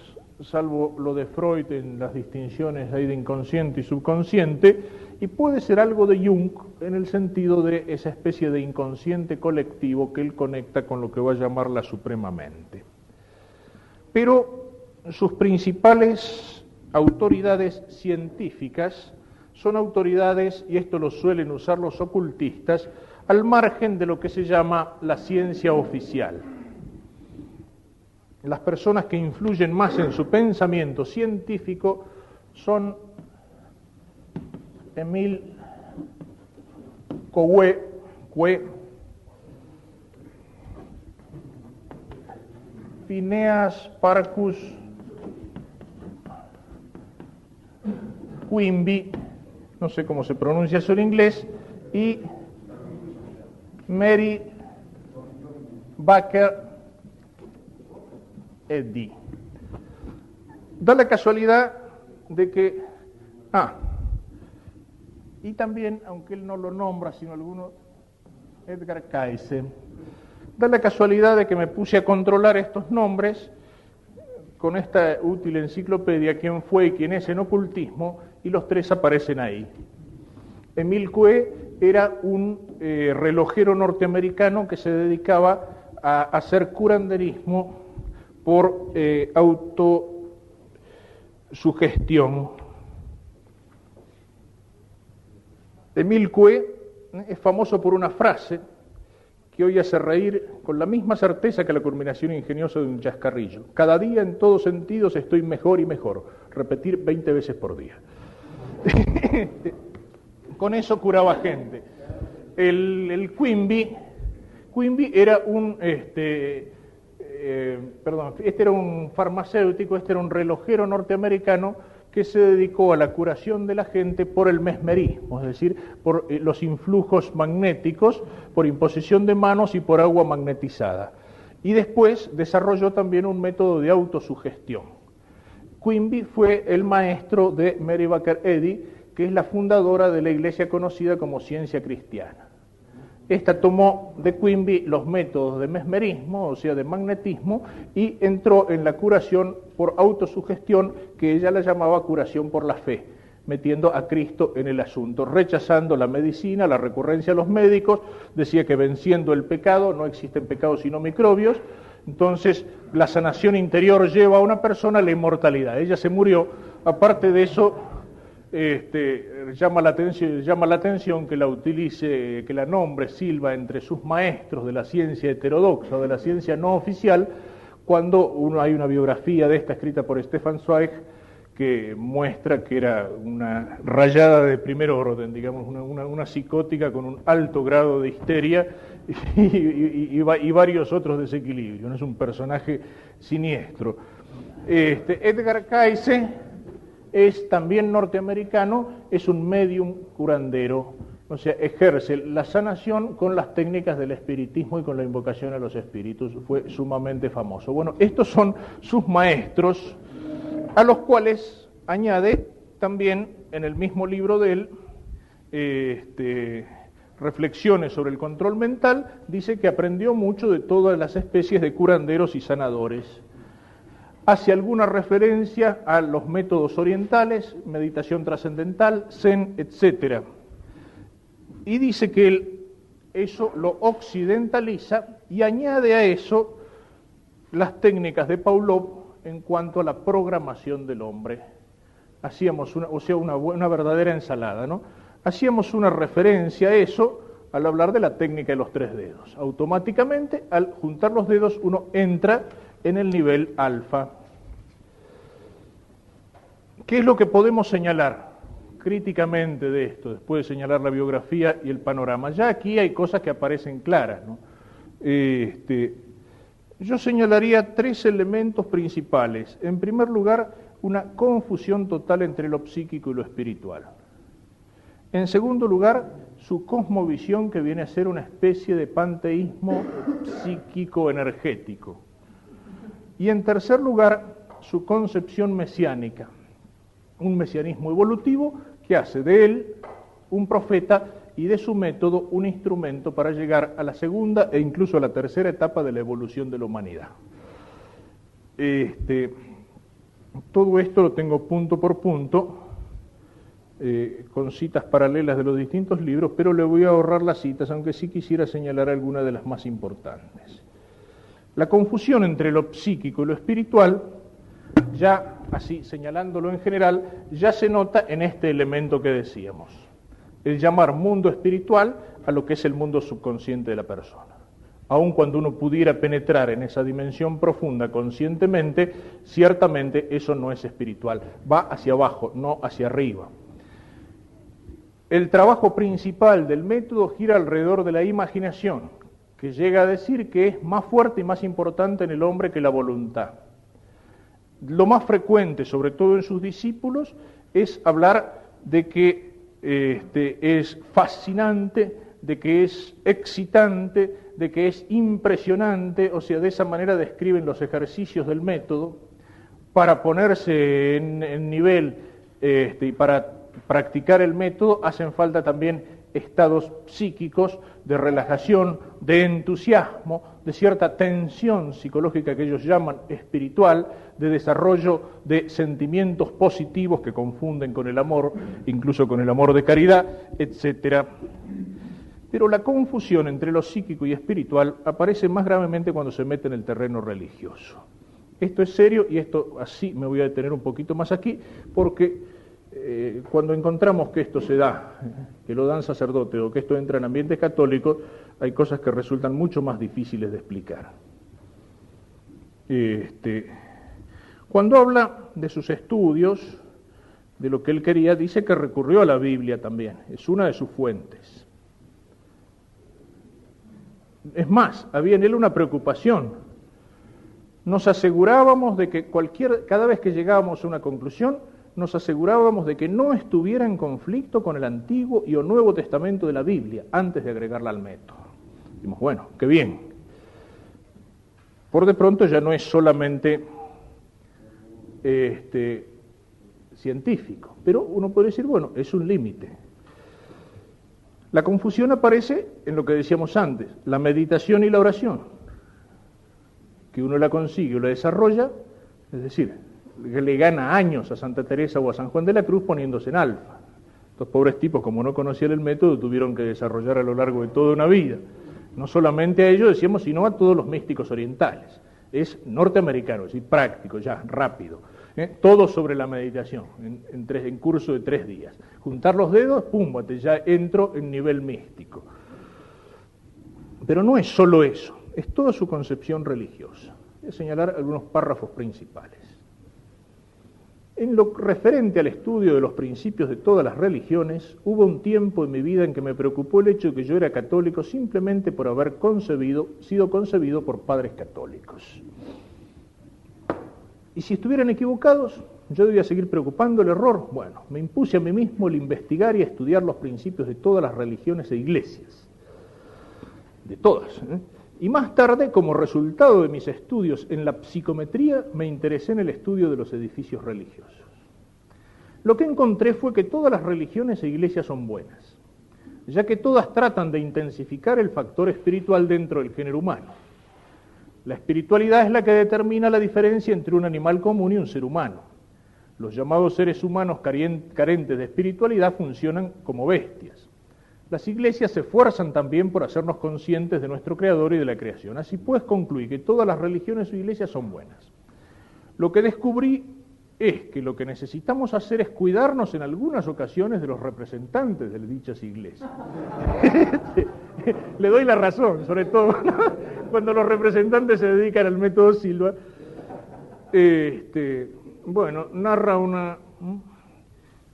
salvo lo de Freud en las distinciones ahí de inconsciente y subconsciente, y puede ser algo de Jung en el sentido de esa especie de inconsciente colectivo que él conecta con lo que va a llamar la suprema mente. Pero sus principales autoridades científicas son autoridades, y esto lo suelen usar los ocultistas, al margen de lo que se llama la ciencia oficial. Las personas que influyen más en su pensamiento científico son Emile Coué, Phineas Parcus Quimby, no sé cómo se pronuncia eso en inglés, y Mary Baker Eddy. Da la casualidad de que, y también, aunque él no lo nombra, sino alguno, Edgar Cayce. Da la casualidad de que me puse a controlar estos nombres con esta útil enciclopedia, quién fue y quién es en ocultismo, y los tres aparecen ahí. Emile Coué era un relojero norteamericano que se dedicaba a hacer curanderismo por autosugestión. Emile Coué es famoso por una frase que hoy hace reír con la misma certeza que la culminación ingeniosa de un chascarrillo. Cada día, en todos sentidos, estoy mejor y mejor. Repetir 20 veces por día. Con eso curaba gente. El Quimby era este era un farmacéutico, era un relojero norteamericano que se dedicó a la curación de la gente por el mesmerismo, es decir, por los influjos magnéticos, por imposición de manos y por agua magnetizada. Y después desarrolló también un método de autosugestión. Quimby fue el maestro de Mary Baker Eddy, que es la fundadora de la iglesia conocida como Ciencia Cristiana. Esta tomó de Quimby los métodos de mesmerismo, o sea, de magnetismo, y entró en la curación por autosugestión, que ella la llamaba curación por la fe, metiendo a Cristo en el asunto, rechazando la medicina, la recurrencia a los médicos, decía que venciendo el pecado, no existen pecados sino microbios, Entonces, la sanación interior lleva a una persona a la inmortalidad. Ella se murió. Aparte de eso, llama la atención que la utilice, que la nombre Silva entre sus maestros de la ciencia heterodoxa o de la ciencia no oficial, cuando hay una biografía de esta escrita por Stefan Zweig que muestra que era una rayada de primer orden, digamos, una psicótica con un alto grado de histeria y varios otros desequilibrios. No es un personaje siniestro. Edgar Cayce es también norteamericano, es un medium curandero, o sea, ejerce la sanación con las técnicas del espiritismo y con la invocación a los espíritus. Fue sumamente famoso. Bueno, estos son sus maestros, a los cuales añade también en el mismo libro de él, Reflexiones sobre el control mental, dice que aprendió mucho de todas las especies de curanderos y sanadores. Hace alguna referencia a los métodos orientales, meditación trascendental, zen, etc. Y dice que él eso lo occidentaliza y añade a eso las técnicas de Pavlov en cuanto a la programación del hombre. Hacíamos una verdadera ensalada, ¿no? Hacíamos una referencia a eso al hablar de la técnica de los 3 dedos. Automáticamente, al juntar los dedos, uno entra en el nivel alfa. ¿Qué es lo que podemos señalar críticamente de esto, después de señalar la biografía y el panorama? Ya aquí hay cosas que aparecen claras, ¿no? Yo señalaría 3 elementos principales. En primer lugar, una confusión total entre lo psíquico y lo espiritual. En segundo lugar, su cosmovisión, que viene a ser una especie de panteísmo psíquico-energético. Y en tercer lugar, su concepción mesiánica, un mesianismo evolutivo que hace de él un profeta y de su método un instrumento para llegar a la segunda e incluso a la tercera etapa de la evolución de la humanidad. Todo esto lo tengo punto por punto, con citas paralelas de los distintos libros, pero le voy a ahorrar las citas, aunque sí quisiera señalar algunas de las más importantes. La confusión entre lo psíquico y lo espiritual, ya así señalándolo en general, ya se nota en este elemento que decíamos, el llamar mundo espiritual a lo que es el mundo subconsciente de la persona. Aun cuando uno pudiera penetrar en esa dimensión profunda conscientemente, ciertamente eso no es espiritual, va hacia abajo, no hacia arriba. El trabajo principal del método gira alrededor de la imaginación, que llega a decir que es más fuerte y más importante en el hombre que la voluntad. Lo más frecuente, sobre todo en sus discípulos, es hablar de que es fascinante, de que es excitante, de que es impresionante, o sea, de esa manera describen los ejercicios del método. Para ponerse en nivel y para practicar el método hacen falta también estados psíquicos de relajación, de entusiasmo, de cierta tensión psicológica que ellos llaman espiritual, de desarrollo de sentimientos positivos que confunden con el amor, incluso con el amor de caridad, etc. Pero la confusión entre lo psíquico y espiritual aparece más gravemente cuando se mete en el terreno religioso. Esto es serio y esto así me voy a detener un poquito más aquí, porque cuando encontramos que esto se da, que lo dan sacerdotes o que esto entra en ambientes católicos, hay cosas que resultan mucho más difíciles de explicar. Cuando habla de sus estudios, de lo que él quería, dice que recurrió a la Biblia también, es una de sus fuentes. Es más, había en él una preocupación. Nos asegurábamos de que cada vez que llegábamos a una conclusión, nos asegurábamos de que no estuviera en conflicto con el Antiguo y o Nuevo Testamento de la Biblia, antes de agregarla al método. Dijimos, bueno, qué bien. Por de pronto ya no es solamente científico, pero uno puede decir, bueno, es un límite. La confusión aparece en lo que decíamos antes, la meditación y la oración, que uno la consigue o la desarrolla, es decir, que le gana años a Santa Teresa o a San Juan de la Cruz poniéndose en alfa. Estos pobres tipos, como no conocían el método, tuvieron que desarrollar a lo largo de toda una vida. No solamente a ellos, decíamos, sino a todos los místicos orientales. es norteamericano, es decir, práctico, ya, rápido. Todo sobre la meditación, en curso de 3 días. Juntar los dedos, pum, ya entro en nivel místico. Pero no es solo eso, es toda su concepción religiosa. Voy a señalar algunos párrafos principales. En lo referente al estudio de los principios de todas las religiones, hubo un tiempo en mi vida en que me preocupó el hecho de que yo era católico simplemente por haber sido concebido por padres católicos. Y si estuvieran equivocados, yo debía seguir preocupando el error. Bueno, me impuse a mí mismo el investigar y estudiar los principios de todas las religiones e iglesias. De todas, Y más tarde, como resultado de mis estudios en la psicometría, me interesé en el estudio de los edificios religiosos. Lo que encontré fue que todas las religiones e iglesias son buenas, ya que todas tratan de intensificar el factor espiritual dentro del género humano. La espiritualidad es la que determina la diferencia entre un animal común y un ser humano. Los llamados seres humanos carentes de espiritualidad funcionan como bestias. Las iglesias se esfuerzan también por hacernos conscientes de nuestro Creador y de la creación. Así pues, concluí que todas las religiones o iglesias son buenas. Lo que descubrí es que lo que necesitamos hacer es cuidarnos en algunas ocasiones de los representantes de dichas iglesias. Le doy la razón, sobre todo cuando los representantes se dedican al método Silva. Bueno, narra una...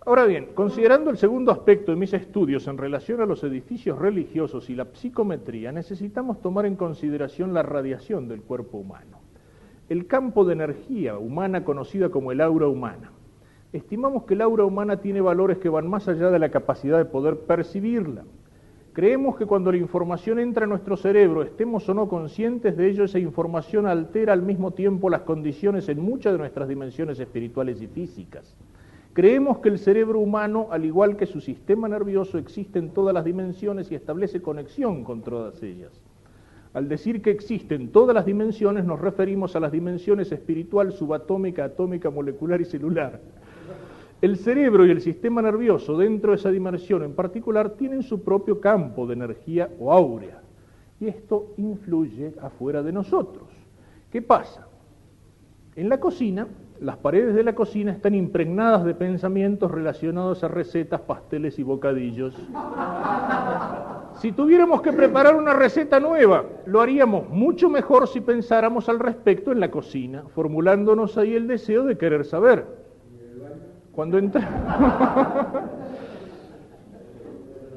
Ahora bien, considerando el segundo aspecto de mis estudios en relación a los edificios religiosos y la psicometría, necesitamos tomar en consideración la radiación del cuerpo humano. El campo de energía humana conocida como el aura humana. Estimamos que el aura humana tiene valores que van más allá de la capacidad de poder percibirla. Creemos que cuando la información entra en nuestro cerebro, estemos o no conscientes de ello, esa información altera al mismo tiempo las condiciones en muchas de nuestras dimensiones espirituales y físicas. Creemos que el cerebro humano, al igual que su sistema nervioso, existe en todas las dimensiones y establece conexión con todas ellas. Al decir que existen todas las dimensiones, nos referimos a las dimensiones espiritual, subatómica, atómica, molecular y celular. El cerebro y el sistema nervioso, dentro de esa dimensión en particular, tienen su propio campo de energía o áurea. Y esto influye afuera de nosotros. ¿Qué pasa? En la cocina, las paredes de la cocina están impregnadas de pensamientos relacionados a recetas, pasteles y bocadillos. Si tuviéramos que preparar una receta nueva, lo haríamos mucho mejor si pensáramos al respecto en la cocina, formulándonos ahí el deseo de querer saber. Cuando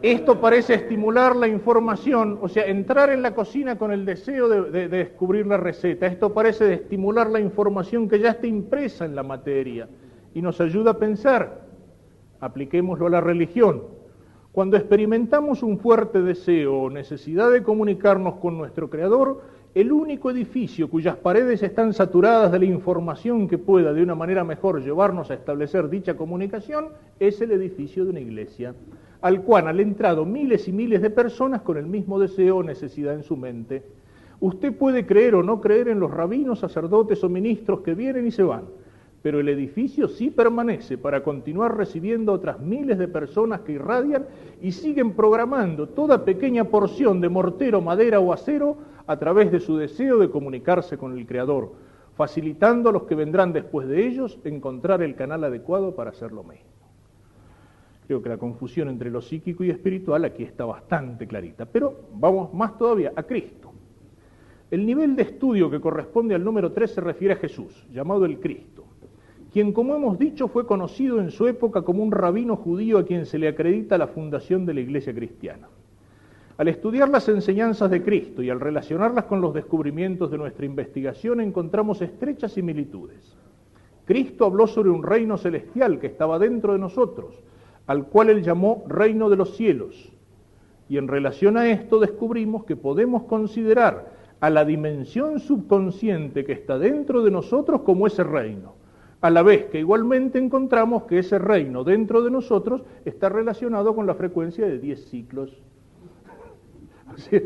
Esto parece estimular la información, o sea, entrar en la cocina con el deseo de descubrir la receta. Esto parece estimular la información que ya está impresa en la materia y nos ayuda a pensar. Apliquémoslo a la religión. Cuando experimentamos un fuerte deseo o necesidad de comunicarnos con nuestro Creador, el único edificio cuyas paredes están saturadas de la información que pueda de una manera mejor llevarnos a establecer dicha comunicación es el edificio de una iglesia, al cual han entrado miles y miles de personas con el mismo deseo o necesidad en su mente. Usted puede creer o no creer en los rabinos, sacerdotes o ministros que vienen y se van, pero el edificio sí permanece para continuar recibiendo a otras miles de personas que irradian y siguen programando toda pequeña porción de mortero, madera o acero a través de su deseo de comunicarse con el Creador, facilitando a los que vendrán después de ellos encontrar el canal adecuado para hacer lo mismo. Creo que la confusión entre lo psíquico y espiritual aquí está bastante clarita, pero vamos más todavía a Cristo. El nivel de estudio que corresponde al número 3 se refiere a Jesús, llamado el Cristo, quien, como hemos dicho, fue conocido en su época como un rabino judío a quien se le acredita la fundación de la Iglesia cristiana. Al estudiar las enseñanzas de Cristo y al relacionarlas con los descubrimientos de nuestra investigación, encontramos estrechas similitudes. Cristo habló sobre un reino celestial que estaba dentro de nosotros, al cual él llamó reino de los cielos. Y en relación a esto descubrimos que podemos considerar a la dimensión subconsciente que está dentro de nosotros como ese reino, a la vez que igualmente encontramos que ese reino dentro de nosotros está relacionado con la frecuencia de 10 ciclos. Así,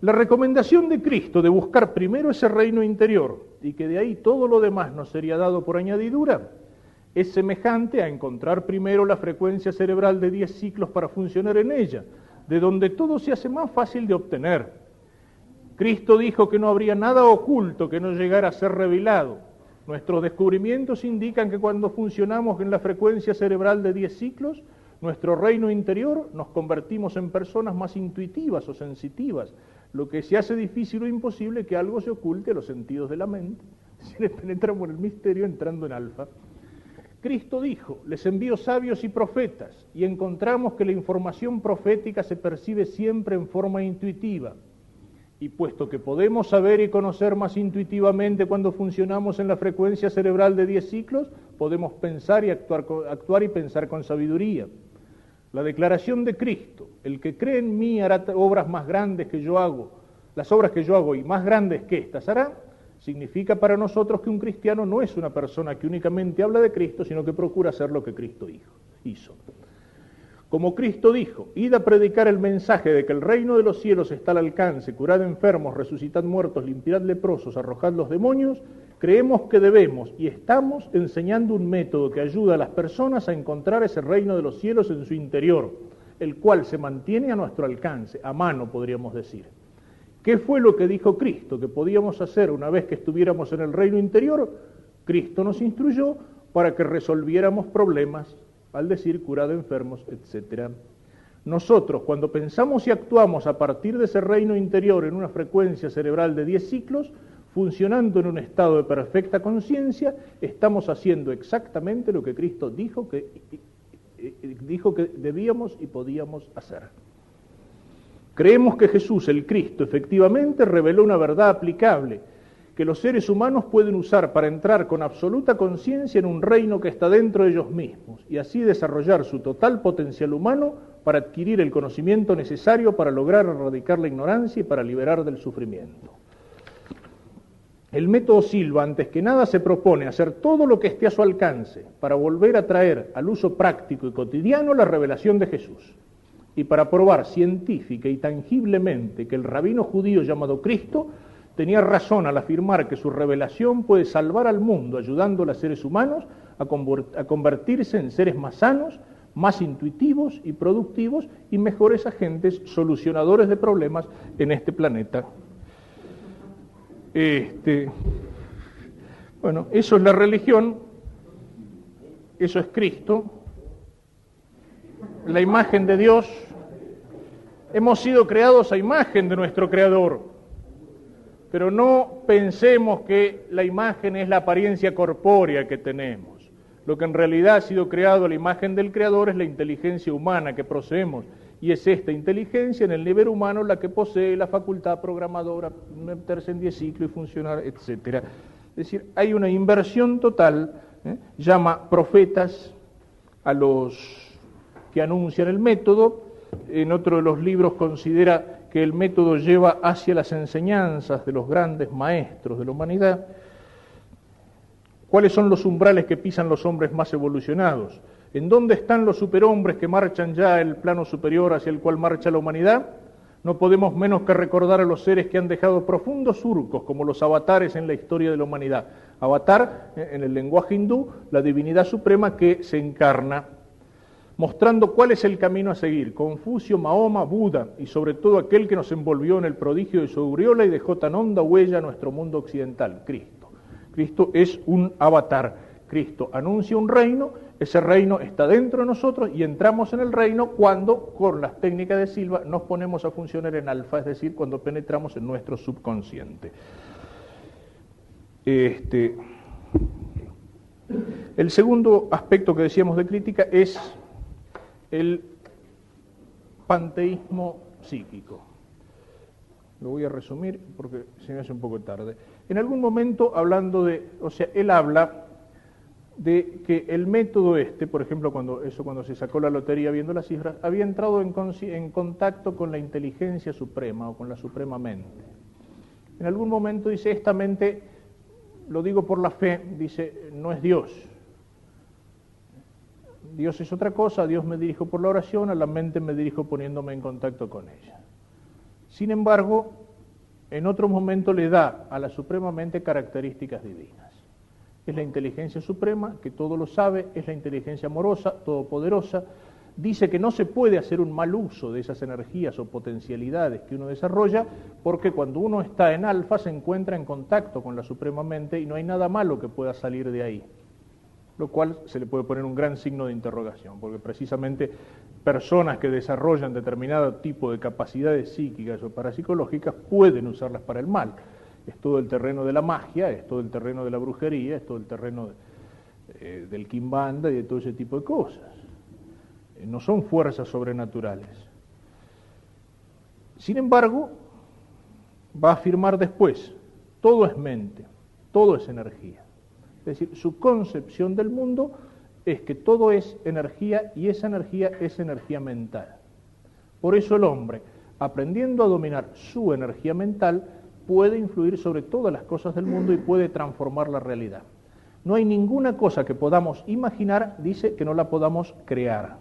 la recomendación de Cristo de buscar primero ese reino interior y que de ahí todo lo demás nos sería dado por añadidura es semejante a encontrar primero la frecuencia cerebral de 10 ciclos para funcionar en ella, de donde todo se hace más fácil de obtener. Cristo dijo que no habría nada oculto que no llegara a ser revelado. Nuestros descubrimientos indican que cuando funcionamos en la frecuencia cerebral de 10 ciclos, nuestro reino interior nos convertimos en personas más intuitivas o sensitivas, lo que se hace difícil o imposible que algo se oculte a los sentidos de la mente. Si le penetramos en el misterio entrando en alfa. Cristo dijo, les envío sabios y profetas, y encontramos que la información profética se percibe siempre en forma intuitiva. Y puesto que podemos saber y conocer más intuitivamente cuando funcionamos en la frecuencia cerebral de 10 ciclos, podemos pensar y actuar y pensar con sabiduría. La declaración de Cristo, el que cree en mí hará obras más grandes que yo hago, las obras que yo hago y más grandes que estas hará, significa para nosotros que un cristiano no es una persona que únicamente habla de Cristo, sino que procura hacer lo que Cristo hizo. Como Cristo dijo, id a predicar el mensaje de que el reino de los cielos está al alcance, curad enfermos, resucitad muertos, limpiad leprosos, arrojad los demonios, creemos que debemos y estamos enseñando un método que ayuda a las personas a encontrar ese reino de los cielos en su interior, el cual se mantiene a nuestro alcance, a mano podríamos decir. ¿Qué fue lo que dijo Cristo que podíamos hacer una vez que estuviéramos en el reino interior? Cristo nos instruyó para que resolviéramos problemas, al decir curado enfermos, etc. Nosotros, cuando pensamos y actuamos a partir de ese reino interior en una frecuencia cerebral de 10 ciclos, funcionando en un estado de perfecta conciencia, estamos haciendo exactamente lo que Cristo dijo que debíamos y podíamos hacer. Creemos que Jesús, el Cristo, efectivamente reveló una verdad aplicable que los seres humanos pueden usar para entrar con absoluta conciencia en un reino que está dentro de ellos mismos y así desarrollar su total potencial humano para adquirir el conocimiento necesario para lograr erradicar la ignorancia y para liberar del sufrimiento. El método Silva, antes que nada, se propone hacer todo lo que esté a su alcance para volver a traer al uso práctico y cotidiano la revelación de Jesús y para probar científica y tangiblemente que el rabino judío llamado Cristo tenía razón al afirmar que su revelación puede salvar al mundo, ayudando a los seres humanos a convertirse en seres más sanos, más intuitivos y productivos y mejores agentes solucionadores de problemas en este planeta. Bueno, eso es la religión, eso es Cristo, la imagen de Dios. Hemos sido creados a imagen de nuestro Creador. Pero no pensemos que la imagen es la apariencia corpórea que tenemos. Lo que en realidad ha sido creado a la imagen del Creador es la inteligencia humana que poseemos. Y es esta inteligencia en el nivel humano la que posee la facultad programadora, meterse en 10 ciclos y funcionar, etc. Es decir, hay una inversión total, llama profetas a los que anuncian el método. En otro de los libros considera que el método lleva hacia las enseñanzas de los grandes maestros de la humanidad. ¿Cuáles son los umbrales que pisan los hombres más evolucionados? ¿En dónde están los superhombres que marchan ya el plano superior hacia el cual marcha la humanidad? No podemos menos que recordar a los seres que han dejado profundos surcos, como los avatares en la historia de la humanidad. Avatar, en el lenguaje hindú, la divinidad suprema que se encarna, mostrando cuál es el camino a seguir. Confucio, Mahoma, Buda y sobre todo aquel que nos envolvió en el prodigio de su aureola y dejó tan honda huella a nuestro mundo occidental, Cristo. Cristo es un avatar. Cristo anuncia un reino, ese reino está dentro de nosotros y entramos en el reino cuando, con las técnicas de Silva, nos ponemos a funcionar en alfa, es decir, cuando penetramos en nuestro subconsciente. El segundo aspecto que decíamos de crítica es el panteísmo psíquico. Lo voy a resumir porque se me hace un poco tarde. En algún momento hablando él habla de que el método por ejemplo, cuando se sacó la lotería viendo las cifras, había entrado en contacto con la inteligencia suprema o con la suprema mente. En algún momento dice, esta mente, lo digo por la fe, dice, no es Dios. Dios es otra cosa, a Dios me dirijo por la oración, a la mente me dirijo poniéndome en contacto con ella. Sin embargo, en otro momento le da a la suprema mente características divinas. Es la inteligencia suprema, que todo lo sabe, es la inteligencia amorosa, todopoderosa, dice que no se puede hacer un mal uso de esas energías o potencialidades que uno desarrolla, porque cuando uno está en alfa se encuentra en contacto con la Suprema Mente y no hay nada malo que pueda salir de ahí, lo cual se le puede poner un gran signo de interrogación, porque precisamente personas que desarrollan determinado tipo de capacidades psíquicas o parapsicológicas pueden usarlas para el mal. Es todo el terreno de la magia, es todo el terreno de la brujería, es todo el terreno del quimbanda y de todo ese tipo de cosas. No son fuerzas sobrenaturales. Sin embargo, va a afirmar después, todo es mente, todo es energía. Es decir, su concepción del mundo es que todo es energía y esa energía es energía mental. Por eso el hombre, aprendiendo a dominar su energía mental, puede influir sobre todas las cosas del mundo y puede transformar la realidad. No hay ninguna cosa que podamos imaginar, dice, que no la podamos crear.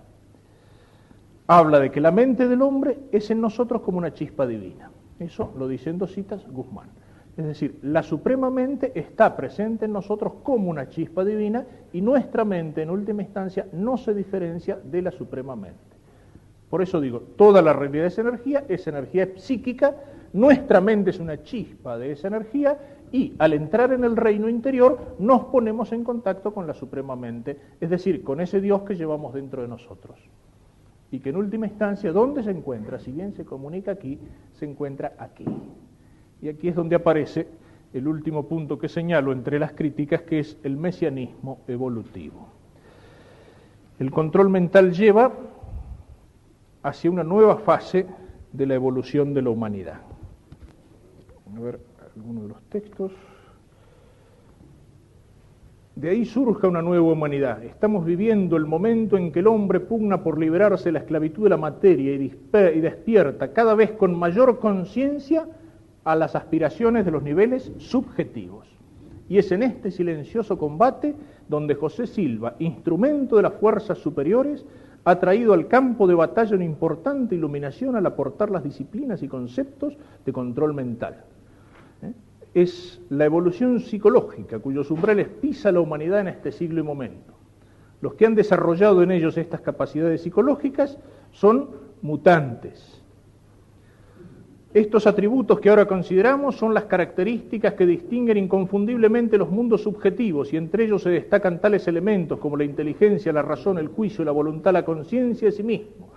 Habla de que la mente del hombre es en nosotros como una chispa divina. Eso lo dice en 2 citas Guzmán. Es decir, la suprema mente está presente en nosotros como una chispa divina y nuestra mente, en última instancia, no se diferencia de la suprema mente. Por eso digo, toda la realidad es energía psíquica, nuestra mente es una chispa de esa energía y al entrar en el reino interior nos ponemos en contacto con la suprema mente, es decir, con ese Dios que llevamos dentro de nosotros. Y que en última instancia, ¿dónde se encuentra? Si bien se comunica aquí, se encuentra aquí. Y aquí es donde aparece el último punto que señalo entre las críticas, que es el mesianismo evolutivo. El control mental lleva hacia una nueva fase de la evolución de la humanidad. A ver algunos de los textos. De ahí surja una nueva humanidad. Estamos viviendo el momento en que el hombre pugna por liberarse de la esclavitud de la materia y despierta cada vez con mayor conciencia a las aspiraciones de los niveles subjetivos. Y es en este silencioso combate donde José Silva, instrumento de las fuerzas superiores, ha traído al campo de batalla una importante iluminación al aportar las disciplinas y conceptos de control mental. Es la evolución psicológica cuyos umbrales pisa la humanidad en este siglo y momento. Los que han desarrollado en ellos estas capacidades psicológicas son mutantes. Estos atributos que ahora consideramos son las características que distinguen inconfundiblemente los mundos subjetivos y entre ellos se destacan tales elementos como la inteligencia, la razón, el juicio, la voluntad, la conciencia de sí mismo,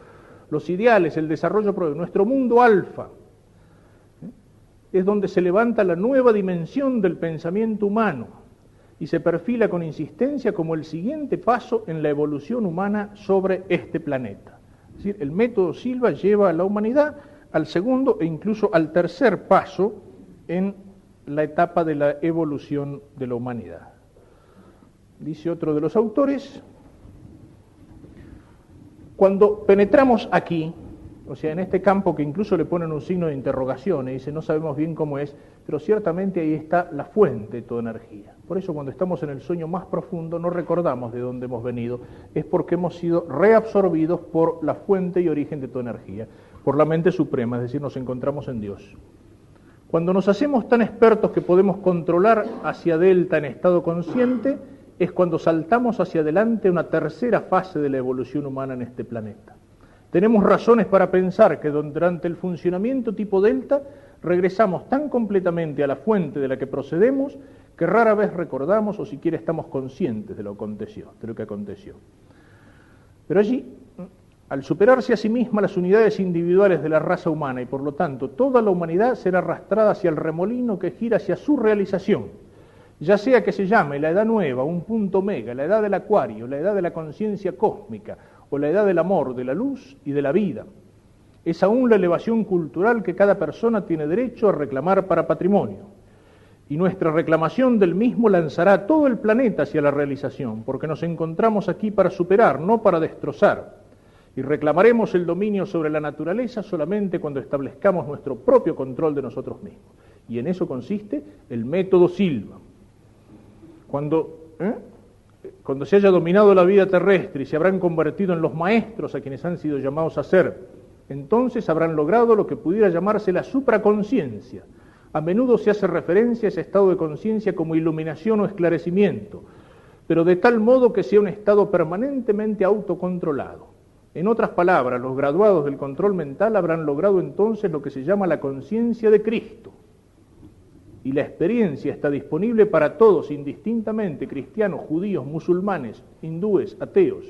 los ideales, el desarrollo propio. Nuestro mundo alfa es donde se levanta la nueva dimensión del pensamiento humano y se perfila con insistencia como el siguiente paso en la evolución humana sobre este planeta. Es decir, el método Silva lleva a la humanidad al segundo e incluso al tercer paso en la etapa de la evolución de la humanidad. Dice otro de los autores, cuando penetramos aquí, o sea, en este campo que incluso le ponen un signo de interrogación y dice, no sabemos bien cómo es, pero ciertamente ahí está la fuente de toda energía. Por eso cuando estamos en el sueño más profundo no recordamos de dónde hemos venido, es porque hemos sido reabsorbidos por la fuente y origen de toda energía, por la mente suprema, es decir, nos encontramos en Dios. Cuando nos hacemos tan expertos que podemos controlar hacia delta en estado consciente, es cuando saltamos hacia adelante una tercera fase de la evolución humana en este planeta. Tenemos razones para pensar que durante el funcionamiento tipo delta regresamos tan completamente a la fuente de la que procedemos que rara vez recordamos o siquiera estamos conscientes de lo que aconteció. Pero allí, al superarse a sí misma las unidades individuales de la raza humana y por lo tanto toda la humanidad será arrastrada hacia el remolino que gira hacia su realización, ya sea que se llame la edad nueva, un punto omega, la edad del acuario, la edad de la conciencia cósmica o la edad del amor, de la luz y de la vida. Es aún la elevación cultural que cada persona tiene derecho a reclamar para patrimonio. Y nuestra reclamación del mismo lanzará a todo el planeta hacia la realización, porque nos encontramos aquí para superar, no para destrozar. Y reclamaremos el dominio sobre la naturaleza solamente cuando establezcamos nuestro propio control de nosotros mismos. Y en eso consiste el método Silva. Cuando se haya dominado la vida terrestre y se habrán convertido en los maestros a quienes han sido llamados a ser, entonces habrán logrado lo que pudiera llamarse la supraconciencia. A menudo se hace referencia a ese estado de conciencia como iluminación o esclarecimiento, pero de tal modo que sea un estado permanentemente autocontrolado. En otras palabras, los graduados del control mental habrán logrado entonces lo que se llama la conciencia de Cristo. Y la experiencia está disponible para todos indistintamente, cristianos, judíos, musulmanes, hindúes, ateos.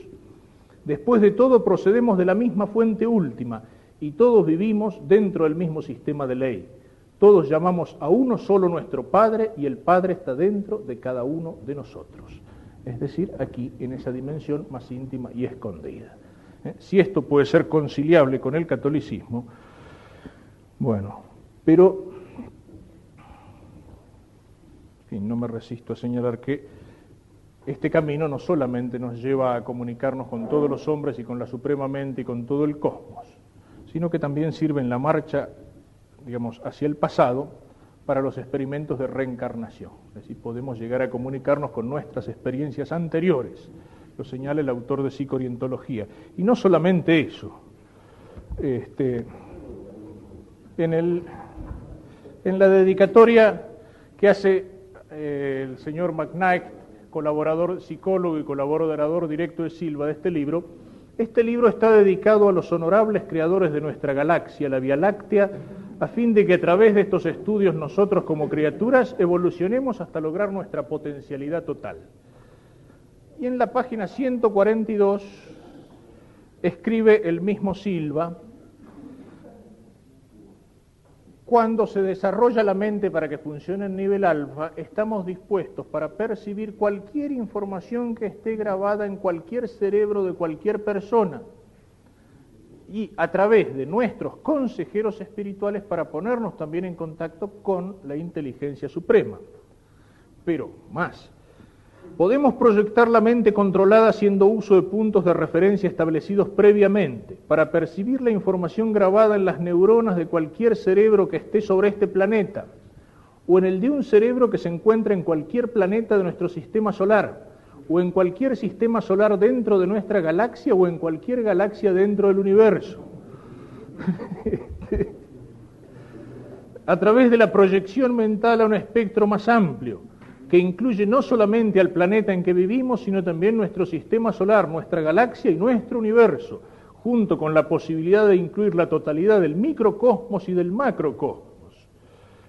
Después de todo, procedemos de la misma fuente última y todos vivimos dentro del mismo sistema de ley. Todos llamamos a uno solo nuestro Padre y el Padre está dentro de cada uno de nosotros. Es decir, aquí en esa dimensión más íntima y escondida. Si esto puede ser conciliable con el catolicismo, bueno, pero en fin, no me resisto a señalar que este camino no solamente nos lleva a comunicarnos con todos los hombres y con la suprema mente y con todo el cosmos, sino que también sirve en la marcha, digamos, hacia el pasado para los experimentos de reencarnación. Es decir, podemos llegar a comunicarnos con nuestras experiencias anteriores, lo señala el autor de Psicoorientología. Y no solamente eso, en la dedicatoria que hace el señor McKnight, colaborador psicólogo y colaborador directo de Silva de este libro está dedicado a los honorables creadores de nuestra galaxia, la Vía Láctea, a fin de que a través de estos estudios nosotros como criaturas evolucionemos hasta lograr nuestra potencialidad total. Y en la página 142 escribe el mismo Silva: cuando se desarrolla la mente para que funcione en nivel alfa, estamos dispuestos para percibir cualquier información que esté grabada en cualquier cerebro de cualquier persona y a través de nuestros consejeros espirituales para ponernos también en contacto con la inteligencia suprema. Pero más, podemos proyectar la mente controlada haciendo uso de puntos de referencia establecidos previamente para percibir la información grabada en las neuronas de cualquier cerebro que esté sobre este planeta o en el de un cerebro que se encuentra en cualquier planeta de nuestro sistema solar o en cualquier sistema solar dentro de nuestra galaxia o en cualquier galaxia dentro del universo. A través de la proyección mental a un espectro más amplio, que incluye no solamente al planeta en que vivimos, sino también nuestro sistema solar, nuestra galaxia y nuestro universo, junto con la posibilidad de incluir la totalidad del microcosmos y del macrocosmos.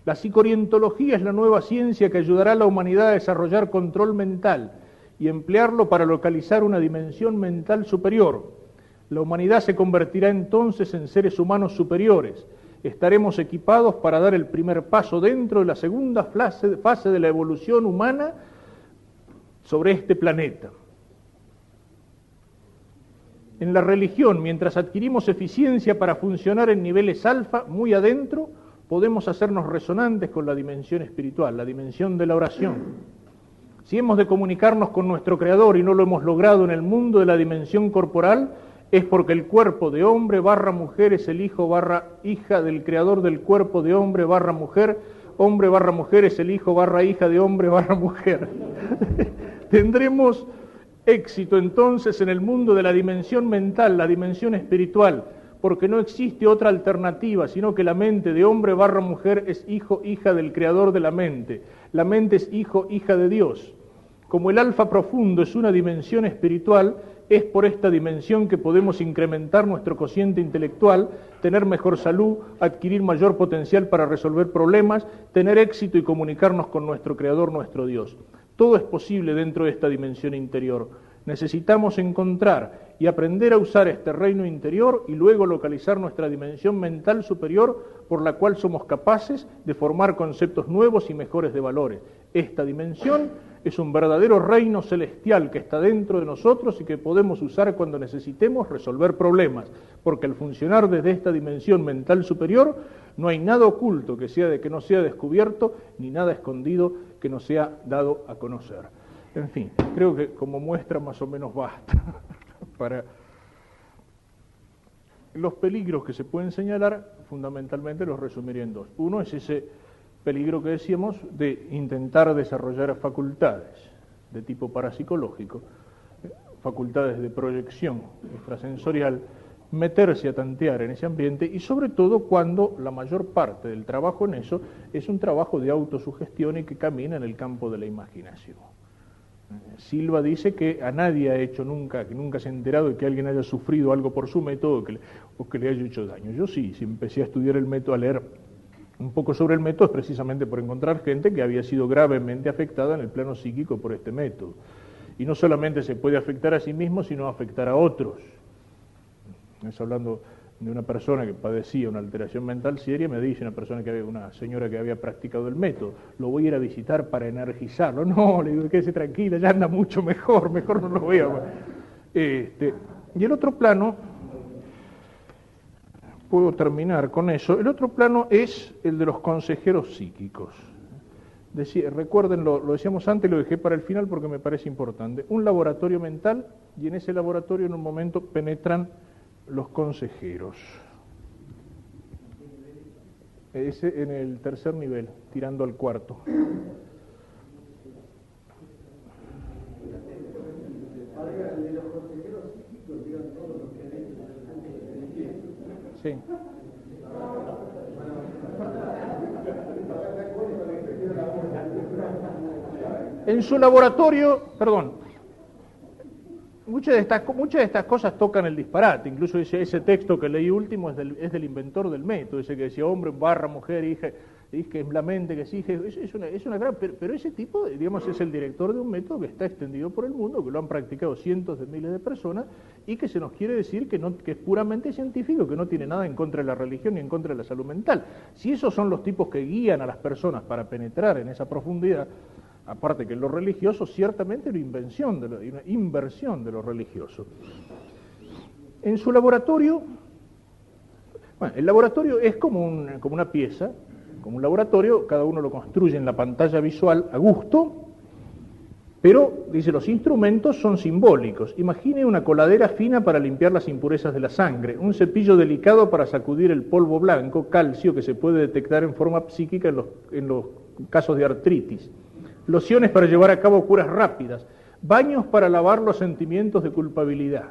La psicoorientología es la nueva ciencia que ayudará a la humanidad a desarrollar control mental y emplearlo para localizar una dimensión mental superior. La humanidad se convertirá entonces en seres humanos superiores. Estaremos equipados para dar el primer paso dentro de la segunda fase de la evolución humana sobre este planeta. En la religión, mientras adquirimos eficiencia para funcionar en niveles alfa, muy adentro, podemos hacernos resonantes con la dimensión espiritual, la dimensión de la oración. Si hemos de comunicarnos con nuestro Creador y no lo hemos logrado en el mundo de la dimensión corporal, es porque el cuerpo de hombre / mujer es el hijo / hija del creador del cuerpo de hombre / mujer, hombre / mujer es el hijo / hija de hombre / mujer. Tendremos éxito entonces en el mundo de la dimensión mental, la dimensión espiritual, porque no existe otra alternativa, sino que la mente de hombre / mujer es hijo / hija del creador de la mente. La mente es hijo / hija de Dios. Como el alfa profundo es una dimensión espiritual, es por esta dimensión que podemos incrementar nuestro cociente intelectual, tener mejor salud, adquirir mayor potencial para resolver problemas, tener éxito y comunicarnos con nuestro Creador, nuestro Dios. Todo es posible dentro de esta dimensión interior. Necesitamos encontrar y aprender a usar este reino interior y luego localizar nuestra dimensión mental superior por la cual somos capaces de formar conceptos nuevos y mejores de valores. Esta dimensión es un verdadero reino celestial que está dentro de nosotros y que podemos usar cuando necesitemos resolver problemas, porque al funcionar desde esta dimensión mental superior no hay nada oculto que no sea descubierto, ni nada escondido que no sea dado a conocer. En fin, creo que como muestra más o menos basta para los peligros que se pueden señalar. Fundamentalmente los resumiría en dos. Uno es ese peligro que decíamos de intentar desarrollar facultades de tipo parapsicológico, facultades de proyección extrasensorial, meterse a tantear en ese ambiente y sobre todo cuando la mayor parte del trabajo en eso es un trabajo de autosugestión y que camina en el campo de la imaginación. Silva dice que a nadie ha hecho nunca, que nunca se ha enterado de que alguien haya sufrido algo por su método o que le haya hecho daño. Yo sí empecé a estudiar el método, a leer un poco sobre el método, es precisamente por encontrar gente que había sido gravemente afectada en el plano psíquico por este método. Y no solamente se puede afectar a sí mismo, sino afectar a otros. Es hablando de una persona que padecía una alteración mental seria, me dice una señora que había practicado el método, lo voy a ir a visitar para energizarlo. No, le digo, quédese tranquila, ya anda mucho mejor no lo veo. Y el otro plano, puedo terminar con eso, el otro plano es el de los consejeros psíquicos. Recuerden, lo decíamos antes, lo dejé para el final porque me parece importante. Un laboratorio mental, y en ese laboratorio en un momento penetran los consejeros. Ese en el tercer nivel, tirando al cuarto. Sí. En su laboratorio, muchas de estas cosas tocan el disparate, incluso ese texto que leí último es del inventor del método, ese que decía hombre, barra, mujer, hija, que es la mente, que exige, es una gran, pero ese tipo, digamos, es el director de un método que está extendido por el mundo, que lo han practicado cientos de miles de personas y que se nos quiere decir que es puramente científico, que no tiene nada en contra de la religión ni en contra de la salud mental. Si esos son los tipos que guían a las personas para penetrar en esa profundidad, aparte que lo religioso, ciertamente una inversión de lo religioso. En su laboratorio, el laboratorio es como una pieza, como un laboratorio, cada uno lo construye en la pantalla visual a gusto, pero, dice, los instrumentos son simbólicos. Imagine una coladera fina para limpiar las impurezas de la sangre, un cepillo delicado para sacudir el polvo blanco, calcio, que se puede detectar en forma psíquica en los casos de artritis, lociones para llevar a cabo curas rápidas, baños para lavar los sentimientos de culpabilidad,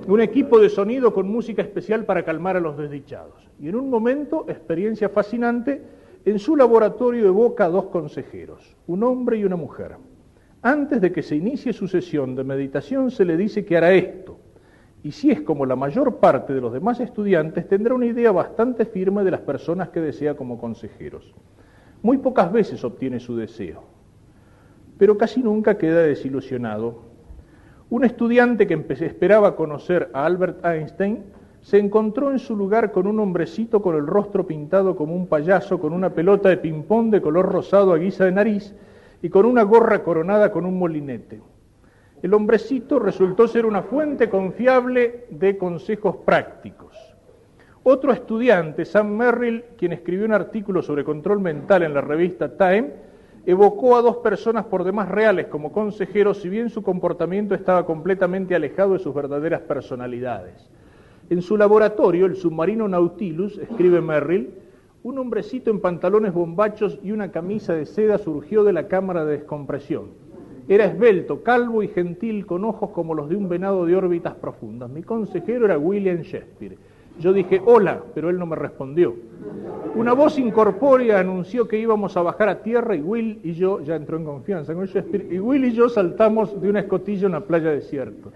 un equipo de sonido con música especial para calmar a los desdichados. Y en un momento, experiencia fascinante, en su laboratorio evoca a dos consejeros, un hombre y una mujer. Antes de que se inicie su sesión de meditación se le dice que hará esto, y si es como la mayor parte de los demás estudiantes, tendrá una idea bastante firme de las personas que desea como consejeros. Muy pocas veces obtiene su deseo, pero casi nunca queda desilusionado. Un estudiante que esperaba conocer a Albert Einstein se encontró en su lugar con un hombrecito con el rostro pintado como un payaso, con una pelota de ping-pong de color rosado a guisa de nariz y con una gorra coronada con un molinete. El hombrecito resultó ser una fuente confiable de consejos prácticos. Otro estudiante, Sam Merrill, quien escribió un artículo sobre control mental en la revista Time, evocó a dos personas por demás reales como consejeros, si bien su comportamiento estaba completamente alejado de sus verdaderas personalidades. En su laboratorio, el submarino Nautilus, escribe Merrill, un hombrecito en pantalones bombachos y una camisa de seda surgió de la cámara de descompresión. Era esbelto, calvo y gentil, con ojos como los de un venado de órbitas profundas. Mi consejero era William Shakespeare. Yo dije, hola, pero él no me respondió. Una voz incorpórea anunció que íbamos a bajar a tierra y Will y yo, ya entró en confianza con Shakespeare, y Will y yo saltamos de una escotilla a una playa desierta.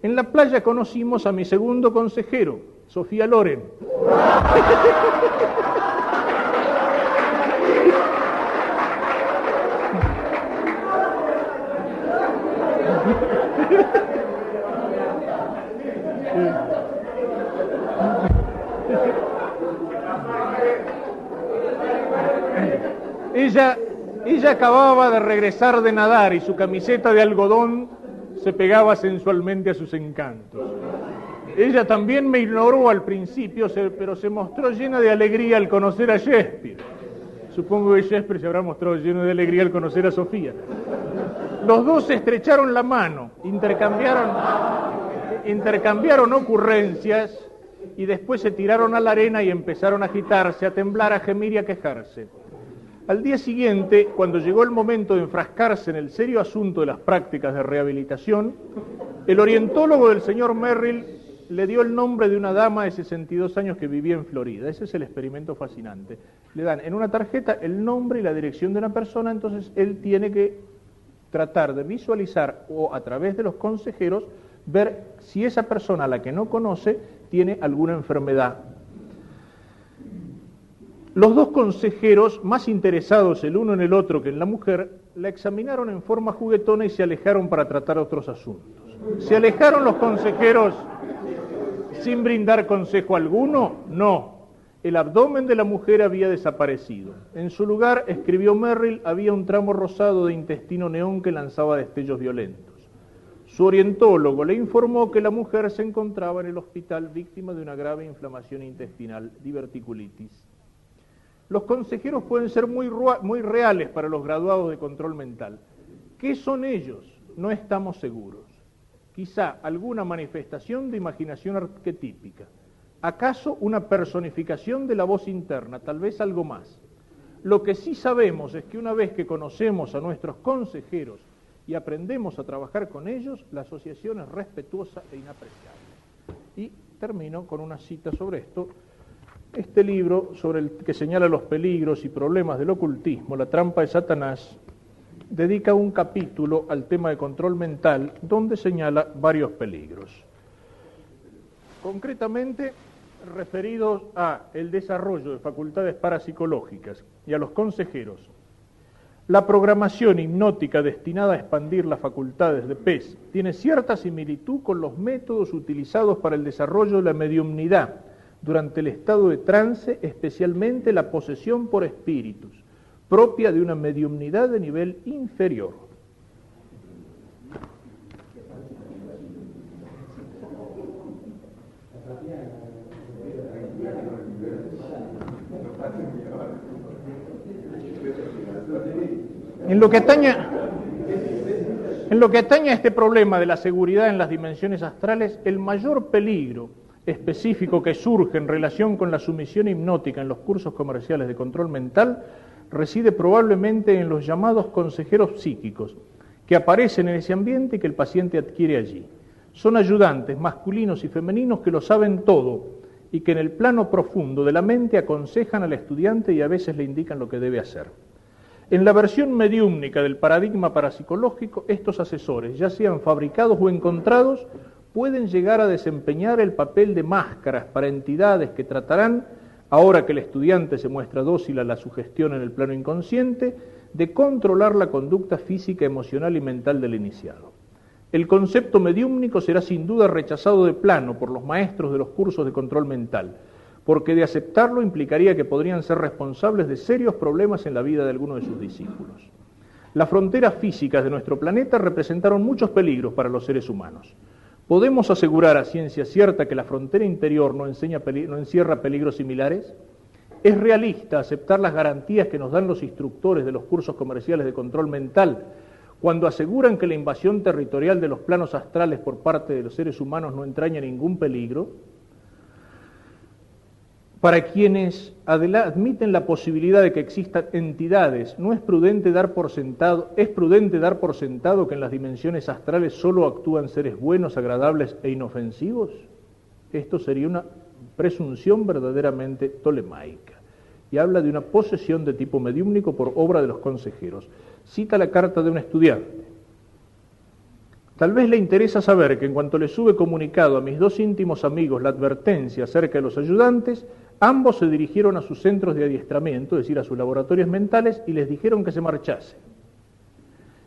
En la playa conocimos a mi segundo consejero, Sofía Loren. Ella acababa de regresar de nadar y su camiseta de algodón se pegaba sensualmente a sus encantos. Ella también me ignoró al principio, pero se mostró llena de alegría al conocer a Shakespeare. Supongo que Shakespeare se habrá mostrado lleno de alegría al conocer a Sofía. Los dos se estrecharon la mano, intercambiaron ocurrencias y después se tiraron a la arena y empezaron a agitarse, a temblar, a gemir y a quejarse. Al día siguiente, cuando llegó el momento de enfrascarse en el serio asunto de las prácticas de rehabilitación, el orientólogo del señor Merrill le dio el nombre de una dama de 62 años que vivía en Florida. Ese es el experimento fascinante. Le dan en una tarjeta el nombre y la dirección de una persona, entonces él tiene que tratar de visualizar o a través de los consejeros ver si esa persona a la que no conoce tiene alguna enfermedad. Los dos consejeros, más interesados el uno en el otro que en la mujer, la examinaron en forma juguetona y se alejaron para tratar otros asuntos. ¿Se alejaron los consejeros sin brindar consejo alguno? No. El abdomen de la mujer había desaparecido. En su lugar, escribió Merrill, había un tramo rosado de intestino neón que lanzaba destellos violentos. Su orientólogo le informó que la mujer se encontraba en el hospital víctima de una grave inflamación intestinal, diverticulitis. Los consejeros pueden ser muy reales para los graduados de control mental. ¿Qué son ellos? No estamos seguros. Quizá alguna manifestación de imaginación arquetípica. ¿Acaso una personificación de la voz interna? Tal vez algo más. Lo que sí sabemos es que una vez que conocemos a nuestros consejeros y aprendemos a trabajar con ellos, la asociación es respetuosa e inapreciable. Y termino con una cita sobre esto. Este libro, sobre el que señala los peligros y problemas del ocultismo, La trampa de Satanás, dedica un capítulo al tema de control mental, donde señala varios peligros. Concretamente, referidos a el desarrollo de facultades parapsicológicas y a los consejeros, la programación hipnótica destinada a expandir las facultades de PES tiene cierta similitud con los métodos utilizados para el desarrollo de la mediumnidad durante el estado de trance, especialmente la posesión por espíritus, propia de una mediumnidad de nivel inferior. En lo que atañe a este problema de la seguridad en las dimensiones astrales, el mayor peligro específico que surge en relación con la sumisión hipnótica en los cursos comerciales de control mental reside probablemente en los llamados consejeros psíquicos, que aparecen en ese ambiente y que el paciente adquiere allí. Son ayudantes masculinos y femeninos que lo saben todo y que en el plano profundo de la mente aconsejan al estudiante y a veces le indican lo que debe hacer. En la versión mediúmnica del paradigma parapsicológico, estos asesores, ya sean fabricados o encontrados, pueden llegar a desempeñar el papel de máscaras para entidades que tratarán, ahora que el estudiante se muestra dócil a la sugestión en el plano inconsciente, de controlar la conducta física, emocional y mental del iniciado. El concepto mediúmnico será sin duda rechazado de plano por los maestros de los cursos de control mental, porque de aceptarlo implicaría que podrían ser responsables de serios problemas en la vida de algunos de sus discípulos. Las fronteras físicas de nuestro planeta representaron muchos peligros para los seres humanos. ¿Podemos asegurar a ciencia cierta que la frontera interior no encierra peligros similares? ¿Es realista aceptar las garantías que nos dan los instructores de los cursos comerciales de control mental cuando aseguran que la invasión territorial de los planos astrales por parte de los seres humanos no entraña ningún peligro? Para quienes admiten la posibilidad de que existan entidades, ¿es prudente dar por sentado que en las dimensiones astrales solo actúan seres buenos, agradables e inofensivos? Esto sería una presunción verdaderamente tolemaica. Y habla de una posesión de tipo mediúmnico por obra de los consejeros. Cita la carta de un estudiante. Tal vez le interesa saber que en cuanto les hube comunicado a mis dos íntimos amigos la advertencia acerca de los ayudantes, ambos se dirigieron a sus centros de adiestramiento, es decir, a sus laboratorios mentales, y les dijeron que se marchasen.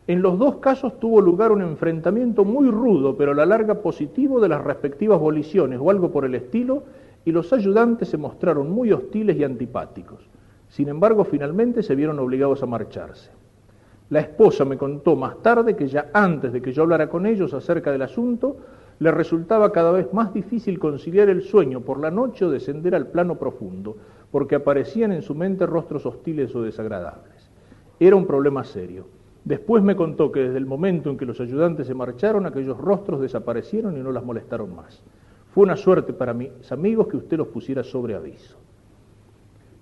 En los dos casos tuvo lugar un enfrentamiento muy rudo, pero a la larga positivo de las respectivas voliciones o algo por el estilo, y los ayudantes se mostraron muy hostiles y antipáticos. Sin embargo, finalmente se vieron obligados a marcharse. La esposa me contó más tarde que ya antes de que yo hablara con ellos acerca del asunto, le resultaba cada vez más difícil conciliar el sueño por la noche o descender al plano profundo, porque aparecían en su mente rostros hostiles o desagradables. Era un problema serio. Después me contó que desde el momento en que los ayudantes se marcharon, aquellos rostros desaparecieron y no las molestaron más. Fue una suerte para mis amigos que usted los pusiera sobre aviso.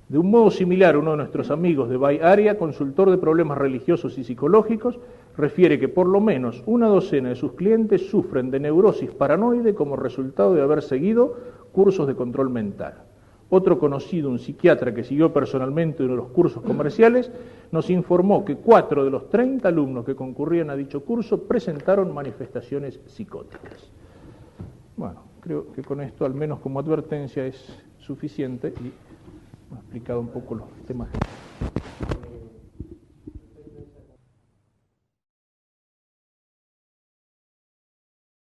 De un modo similar, uno de nuestros amigos de Bay Area, consultor de problemas religiosos y psicológicos, refiere que por lo menos una docena de sus clientes sufren de neurosis paranoide como resultado de haber seguido cursos de control mental. Otro conocido, un psiquiatra que siguió personalmente uno de los cursos comerciales, nos informó que 4 de los 30 alumnos que concurrían a dicho curso presentaron manifestaciones psicóticas. Bueno, creo que con esto, al menos como advertencia, es suficiente y he explicado un poco los temas.